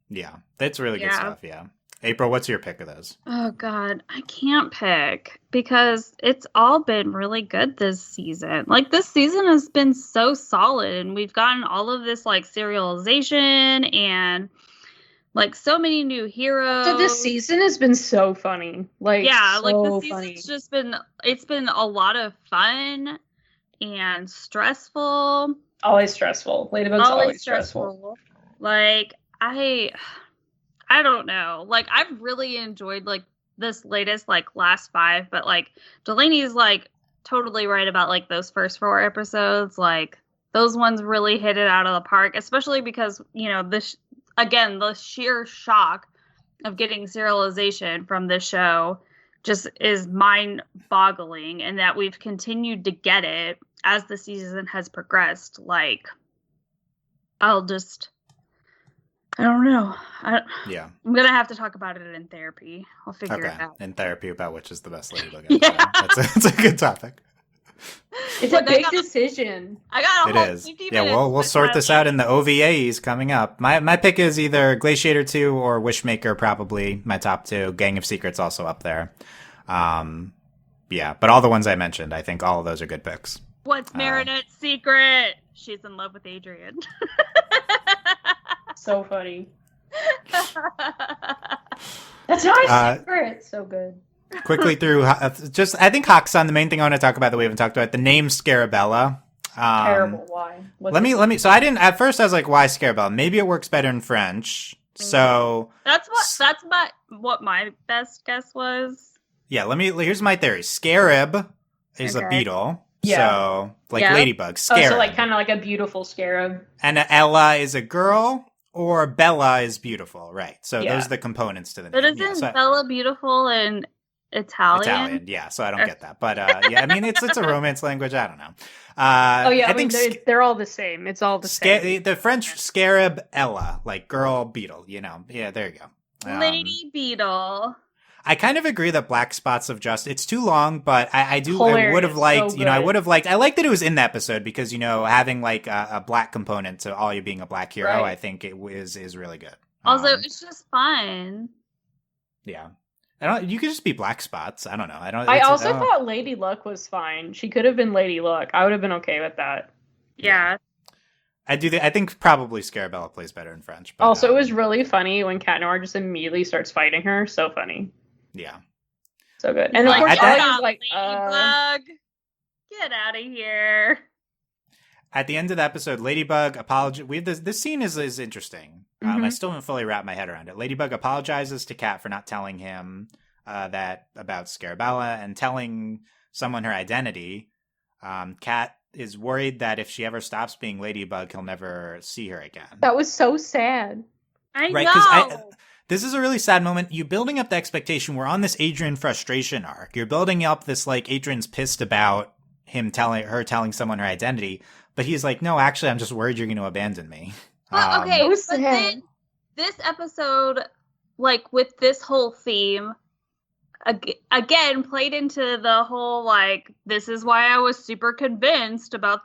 Yeah, that's really good stuff. Yeah. April, what's your pick of those? Oh God, I can't pick because it's all been really good this season. Like this season has been so solid, and we've gotten all of this like serialization and like so many new heroes. So this season has been so funny. Like yeah, so like this funny. season's just been a lot of fun and stressful. Always stressful. Ladybug's always stressful. Like I don't know. Like I've really enjoyed like this latest like last 5, but like Delaney's like totally right about like those first 4 episodes. Like those ones really hit it out of the park, especially because, you know, this again, the sheer shock of getting serialization from this show just is mind-boggling, and that we've continued to get it as the season has progressed. Like I don't know. Yeah. I'm going to have to talk about it in therapy. I'll figure it out. In therapy about which is the best Ladybug. Yeah. That's a good topic. It's a big decision. I got It is. Yeah, we'll sort this out in the OVAs coming up. My pick is either Glaciator 2 or Wishmaker, probably my top 2. Gang of Secrets also up there. Yeah, but all the ones I mentioned, I think all of those are good picks. What's Marinette's secret? She's in love with Adrien. So funny. That's not a secret. So good. Quickly through, just I think Haksan, the main thing I want to talk about that we haven't talked about, the name Scarabella. Terrible. Why? Let me. So I didn't at first. I was like, why Scarabella? Maybe it works better in French. So that's what my best guess was. Yeah. Here's my theory. Scarab is a beetle. Yeah. So Ladybug. Scarab. So like kind of like a beautiful scarab. And Ella is a girl. Or Bella is beautiful, right? So those are the components to the name. But isn't Bella beautiful in Italian? Yeah. So I don't get that, but yeah, I mean it's a Romance language. I don't know. I think they're all the same. It's all the same. The French scarab, Ella, like girl beetle. You know, yeah, there you go. Lady Beetle. I kind of agree that Black Spots of Just, it's too long, but I would have liked, so I like that it was in the episode because, having like a black component to all you being a black hero, right. I think it is really good. Also, it's just fun. Yeah. You could just be Black Spots. I don't know. I also thought Lady Luck was fine. She could have been Lady Luck. I would have been okay with that. Yeah. I think probably Scarabella plays better in French. But, also, it was really funny when Cat Noir just immediately starts fighting her. So funny. Yeah. So good. And of course, Alex is like, Ladybug, get out of here. At the end of the episode, Ladybug apologizes. This scene is interesting. I still haven't fully wrapped my head around it. Ladybug apologizes to Cat for not telling him that about Scarabella and telling someone her identity. Cat is worried that if she ever stops being Ladybug, he'll never see her again. That was so sad. I know. This is a really sad moment. You're building up the expectation. We're on this Adrien frustration arc. You're building up this, like, Adrien's pissed about him telling someone her identity. But he's like, no, actually, I'm just worried you're going to abandon me. But, okay, but then this episode, like, with this whole theme, again, played into the whole, like, this is why I was super convinced about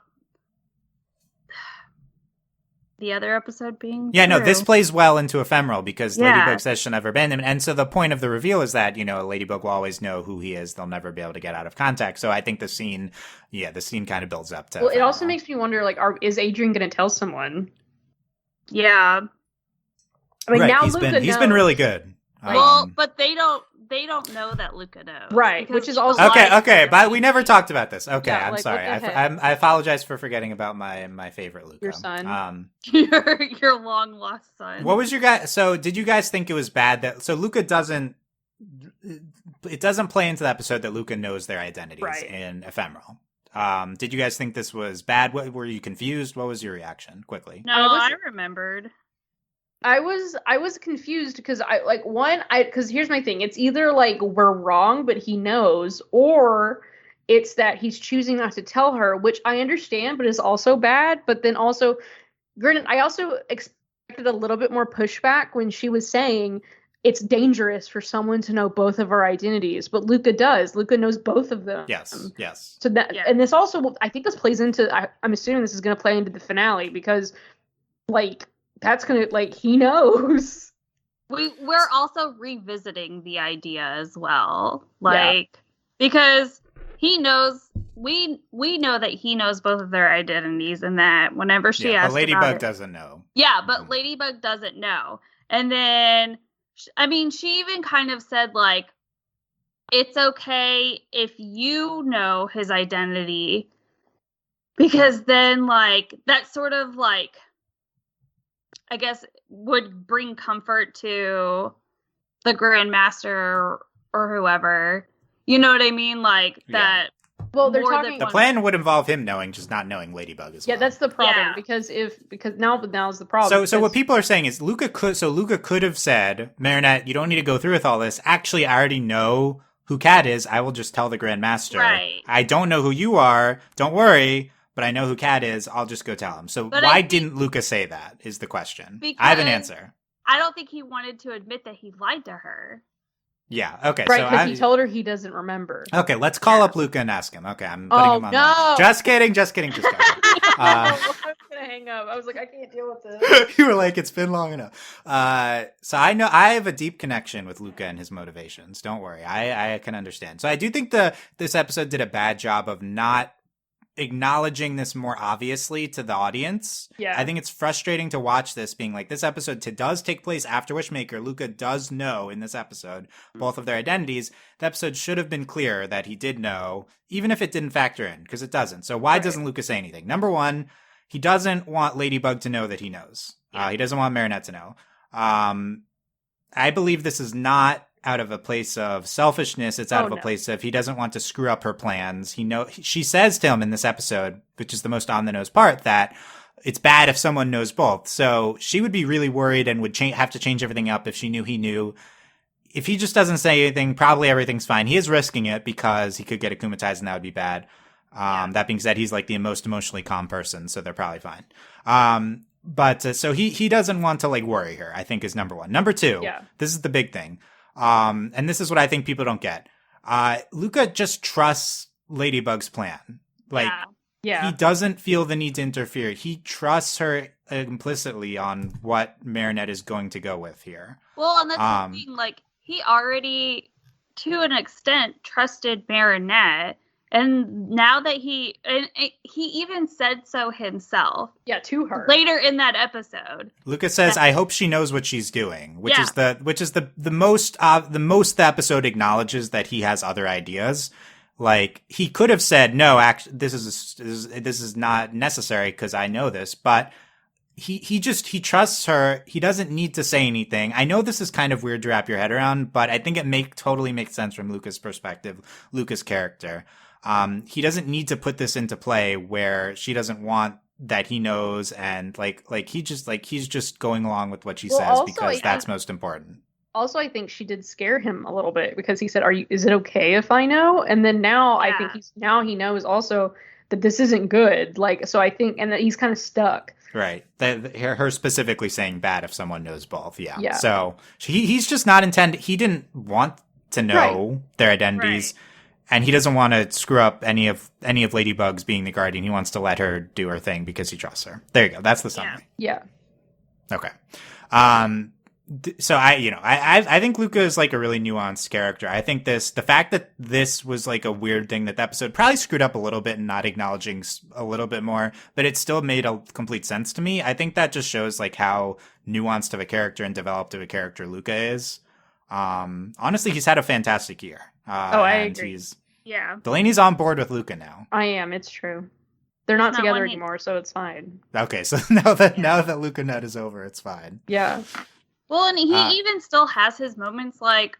the other episode being true. No, this plays well into Ephemeral because Ladybug says she'll never abandon him. And so the point of the reveal is that, Ladybug will always know who he is. They'll never be able to get out of contact. So I think the scene kind of builds up to Ephemeral. It also makes me wonder, like, is Adrien going to tell someone? Yeah. I mean, right. now He's been really good. But they don't know that Luka knows. Right, which is also... Okay, but we never talked about this. Okay, yeah, I'm sorry. I apologize for forgetting about my favorite Luka. Your son. Your long-lost son. What was your guys... So, did you guys think it was bad that... So, Luka doesn't... It doesn't play into the episode that Luka knows their identities in Ephemeral. Did you guys think this was bad? Were you confused? What was your reaction? Quickly. No, I remembered. I was confused because because here's my thing. It's either like we're wrong, but he knows, or it's that he's choosing not to tell her, which I understand, but is also bad. But then also, granted, I also expected a little bit more pushback when she was saying it's dangerous for someone to know both of our identities, but Luka does. Luka knows both of them. Yes. So that, and this also, I think this plays into, I'm assuming this is going to play into the finale because, like, that's going to, like, he knows. we're also revisiting the idea as well, because he knows we know that he knows both of their identities, and that whenever she asks, but Ladybug doesn't know. Yeah, but Ladybug doesn't know, and then she even kind of said like, it's okay if you know his identity, because then like that sort of like, I guess, would bring comfort to the Grandmaster or whoever. You know what I mean? Like that. Well, they're talking. The plan would involve him knowing, just not knowing Ladybug as well. Yeah, that's the problem. Yeah. Because now's the problem. So what people are saying is Luka could have said, Marinette, you don't need to go through with all this. Actually, I already know who Cat is. I will just tell the Grandmaster. Right. I don't know who you are. Don't worry. But I know who Cat is. I'll just go tell him. So why didn't Luka say that is the question. I have an answer. I don't think he wanted to admit that he lied to her. Yeah, okay. Right, because he told her he doesn't remember. Okay, let's call up Luka and ask him. Okay, I'm putting him on that. Just kidding. Just kidding. I was going to hang up. I was like, I can't deal with this. You were like, it's been long enough. So I know I have a deep connection with Luka and his motivations. Don't worry. I can understand. So I do think this episode did a bad job of not acknowledging this more obviously to the audience. Yeah. I think it's frustrating to watch this being like, this episode does take place after Wishmaker. Luka does know in this episode both of their identities. The episode should have been clear that he did know, even if it didn't factor in, because it doesn't. So why doesn't Luka say anything? Number one, he doesn't want Ladybug to know that he knows. He doesn't want Marinette to know. I believe this is not out of a place of selfishness. It's out of a place of he doesn't want to screw up her plans. She says to him in this episode, which is the most on the nose part, that it's bad if someone knows both. So she would be really worried and would have to change everything up if she knew he knew. If he just doesn't say anything, probably everything's fine. He is risking it because he could get akumatized and that would be bad. That being said, he's like the most emotionally calm person, so they're probably fine. But so he doesn't want to like worry her, I think is number one. Number two, this is the big thing. And this is what I think people don't get. Luka just trusts Ladybug's plan. Like, he doesn't feel the need to interfere. He trusts her implicitly on what Marinette is going to go with here. Well, and that's the thing, like, he already, to an extent, trusted Marinette. And now that he even said so himself. Yeah, to her. Later in that episode. Luka says, I hope she knows what she's doing, which is the most the episode acknowledges that he has other ideas. Like, he could have said, no, actually, this is not necessary because I know this, but he trusts her. He doesn't need to say anything. I know this is kind of weird to wrap your head around, but I think it totally makes sense from Luka's perspective, Luka's character. He doesn't need to put this into play where she doesn't want that he knows, and he's just going along with what she says because that's most important. Also, I think she did scare him a little bit because he said, is it okay if I know? And then now I think he knows also that this isn't good. Like, so I think, and that he's kind of stuck. Right. Her specifically saying bad if someone knows both. Yeah. So he's just not intended. He didn't want to know their identities. Right. And he doesn't want to screw up any of Ladybug's being the guardian. He wants to let her do her thing because he trusts her. There you go. That's the summary. Yeah. Okay. So I think Luka is like a really nuanced character. I think the fact that this was like a weird thing that the episode probably screwed up a little bit and not acknowledging a little bit more, but it still made a complete sense to me. I think that just shows like how nuanced of a character and developed of a character Luka is. Honestly, he's had a fantastic year. I agree. Delaney's on board with Luka now. I am. It's true. They're not together anymore, so it's fine. Okay, so now that Luka Nut is over, it's fine. Yeah. Well, and he even still has his moments, like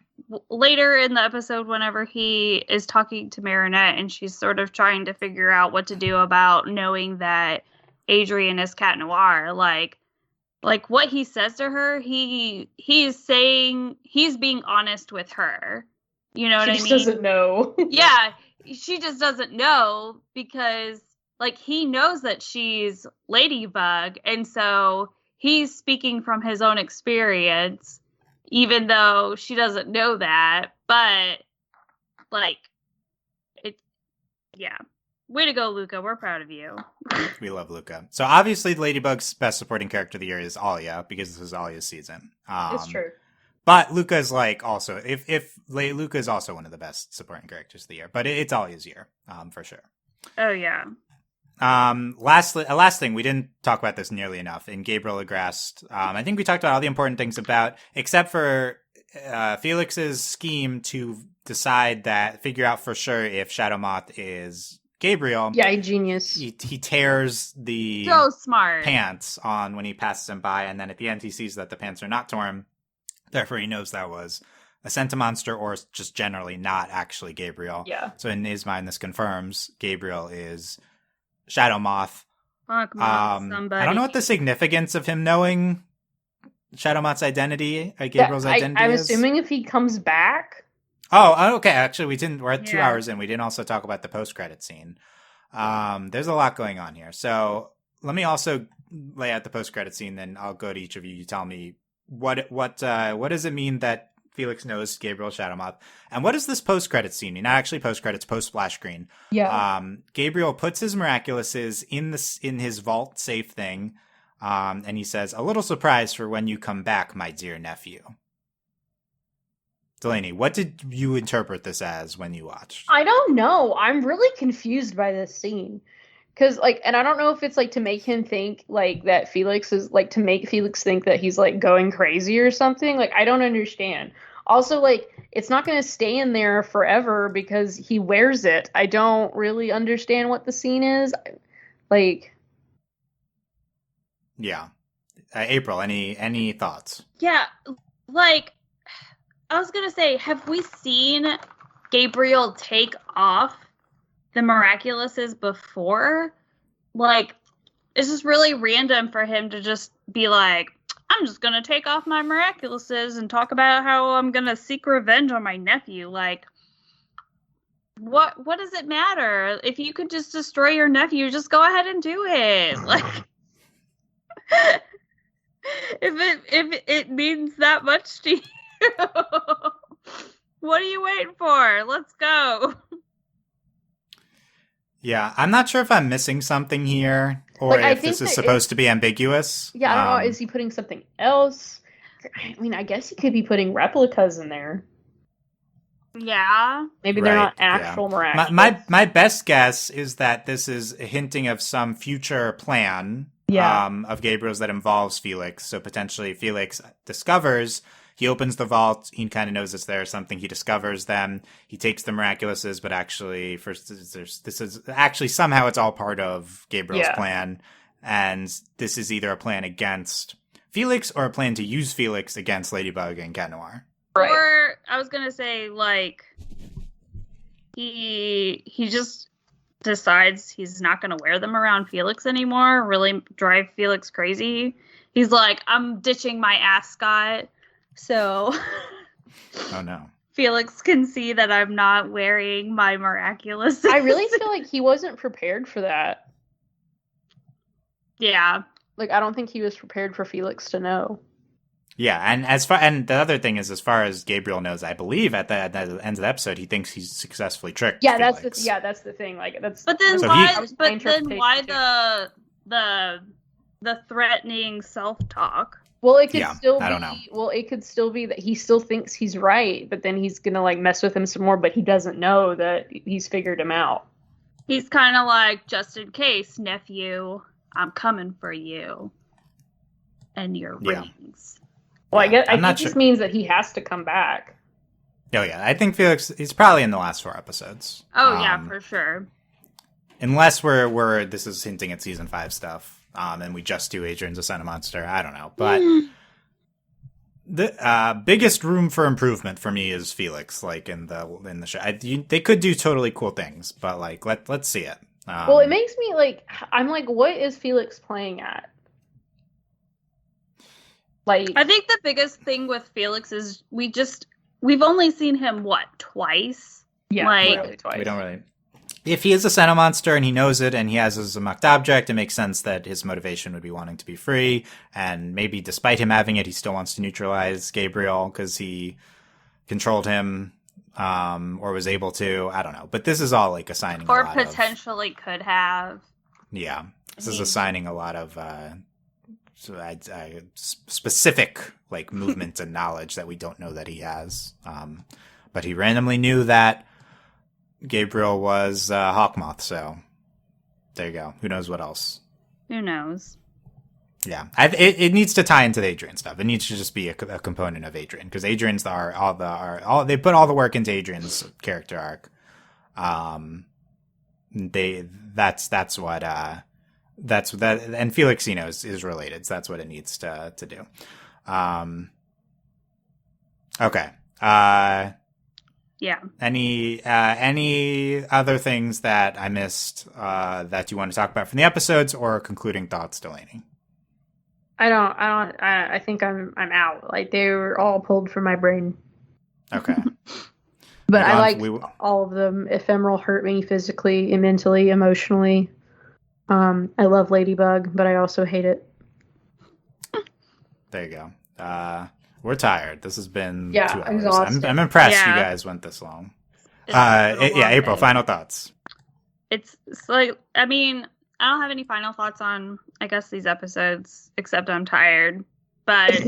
later in the episode, whenever he is talking to Marinette and she's sort of trying to figure out what to do about knowing that Adrien is Cat Noir. Like what he says to her, he's saying he's being honest with her. You know what I mean? She just doesn't know. Yeah, she just doesn't know because, like, he knows that she's Ladybug, and so he's speaking from his own experience, even though she doesn't know that. But, like, way to go, Luka. We're proud of you. We love Luka. So, obviously, Ladybug's best supporting character of the year is Alia, because this is Alia's season. It's true. But Luka is like also if Luka is also one of the best supporting characters of the year, but it's all his year, for sure. Oh yeah. Last thing, we didn't talk about this nearly enough in Gabriel Agreste. I think we talked about all the important things except for Felix's scheme to figure out for sure if Shadow Moth is Gabriel. Yeah, genius. He tears the So smart pants on when he passes him by, and then at the end he sees that the pants are not torn. Therefore, he knows that was a Sentimonster or just generally not actually Gabriel. Yeah. So in his mind, this confirms Gabriel is Shadow Moth. Fuck somebody. I don't know what the significance of him knowing Shadow Moth's identity, Gabriel's identity I'm is. assuming if he comes back. Oh, okay. Actually, we didn't. We're at 2 Yeah. hours in. We didn't also talk about the post-credit scene. There's a lot going on here. So let me also lay out the post-credit scene. Then I'll go to each of you. You tell me what does it mean that Felix knows Gabriel Shadowmoth, and what is this post-credit scene? Not actually post-credits, post-splash screen. Yeah. Gabriel puts his Miraculouses in his vault safe thing, and he says, "A little surprise for when you come back, my dear nephew." Delaney, what did you interpret this as when you watched? I don't know. I'm really confused by this scene. Because, and I don't know if it's, to make him think, that Felix is, to make Felix think that he's, going crazy or something. I don't understand. Also, it's not going to stay in there forever because he wears it. I don't really understand what the scene is. Yeah. April, any thoughts? Yeah, I was gonna say, have we seen Gabriel take off the Miraculouses before? It's just really random for him to just be like, I'm just gonna take off my Miraculouses and talk about how I'm gonna seek revenge on my nephew. What does it matter? If you could just destroy your nephew, just go ahead and do it. If it means that much to you. What are you waiting for? Let's go. Yeah, I'm not sure if I'm missing something here, or if this is supposed to be ambiguous. Yeah, I don't know. Is he putting something else? I mean, I guess he could be putting replicas in there. Yeah. Maybe they're not actual Miraculous. My best guess is that this is hinting of some future plan of Gabriel's that involves Felix. So potentially Felix discovers, he opens the vault, he kind of knows it's there or something, he discovers them, he takes the Miraculouses, but actually somehow it's all part of Gabriel's plan, and this is either a plan against Felix or a plan to use Felix against Ladybug and Cat Noir. Right. Or I was gonna say, he just decides he's not gonna wear them around Felix anymore, really drive Felix crazy. He's like, I'm ditching my ascot, so oh no, Felix can see that I'm not wearing my Miraculous. I really feel like he wasn't prepared for that. Yeah. I don't think he was prepared for Felix to know. Yeah, and the other thing is, as far as Gabriel knows, I believe at the end of the episode, he thinks he's successfully tricked. Yeah, Felix. that's the thing. But then why the threatening self-talk? Well, it could still be. I don't know. Well, it could still be that he still thinks he's right, but then he's gonna mess with him some more. But he doesn't know that he's figured him out. He's kind of like, just in case, nephew, I'm coming for you and your rings. Well, I think this means that he has to come back. Oh yeah, I think Felix, he's probably in the last 4 episodes. Oh yeah, for sure. Unless this is hinting at season 5 stuff. And we just do Adrien's a Sentimonster. I don't know. But the biggest room for improvement for me is Felix, in the show. They could do totally cool things, but let's see it. Well, it makes me I'm what is Felix playing at? I think the biggest thing with Felix is we've only seen him twice? Yeah, literally twice. We don't really. If he is a Sentimonster and he knows it and he has as a mucked object, it makes sense that his motivation would be wanting to be free. And maybe despite him having it, he still wants to neutralize Gabriel because he controlled him or was able to. I don't know. But this is all assigning or potentially could have. Yeah. This is assigning a lot of specific like movements and knowledge that we don't know that he has. But he randomly knew that Gabriel was Hawkmoth, so there you go. Who knows what else? Who knows? Yeah, it needs to tie into the Adrien stuff. It needs to just be a component of Adrien, because Adrien's they put all the work into Adrien's character arc. That's what and Felix, is related. So that's what it needs to do. Okay. Yeah. Any other things that I missed that you want to talk about from the episodes, or concluding thoughts, Delaney? I think I'm out. Like, they were all pulled from my brain. Okay. But I like all of them. Ephemeral hurt me physically, mentally, emotionally. I love Ladybug, but I also hate it. There you go. We're tired. This has been 2 hours. Exhausted. I'm impressed you guys went this long. April, final thoughts. It's like, I mean, I don't have any final thoughts on, I guess, these episodes, except I'm tired. But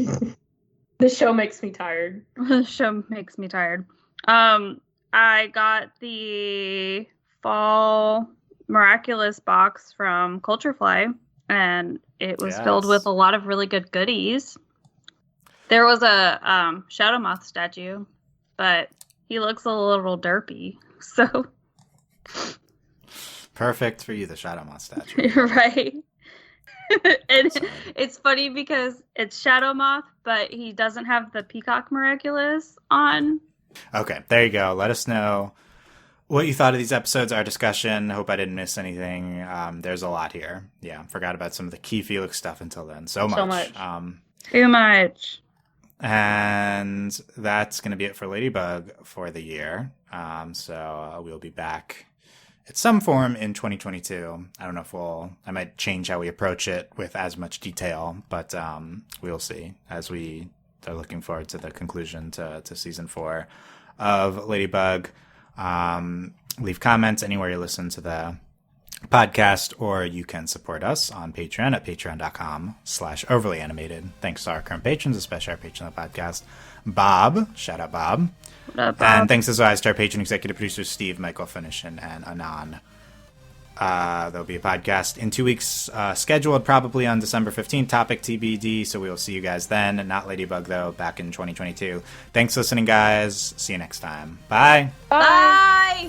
the show makes me tired. The show makes me tired. I got the fall Miraculous box from Culturefly, and it was filled with a lot of really good goodies. There was a Shadow Moth statue, but he looks a little derpy, so... Perfect for you, the Shadow Moth statue. Right? And it's funny because it's Shadow Moth, but he doesn't have the Peacock Miraculous on. Okay, there you go. Let us know what you thought of these episodes, our discussion. Hope I didn't miss anything. There's a lot here. Yeah, forgot about some of the key Felix stuff until then. So much. Too much. And that's going to be it for Ladybug for the year. So we'll be back at some form in 2022. I don't know if I might change how we approach it with as much detail, but we'll see as we are looking forward to the conclusion to season 4 of Ladybug. Leave comments anywhere you listen to the podcast, or you can support us on Patreon at patreon.com/overlyanimated. Thanks to our current patrons, especially our patron of the podcast, Bob. Shout out, Bob. What up, Bob? And thanks as always to our patron executive producers, Steve, Michael Finishin, and Anan. There'll be a podcast in 2 weeks, scheduled probably on December 15th, topic TBD, so we will see you guys then. Not Ladybug, though, back in 2022. Thanks for listening, guys. See you next time. Bye. Bye.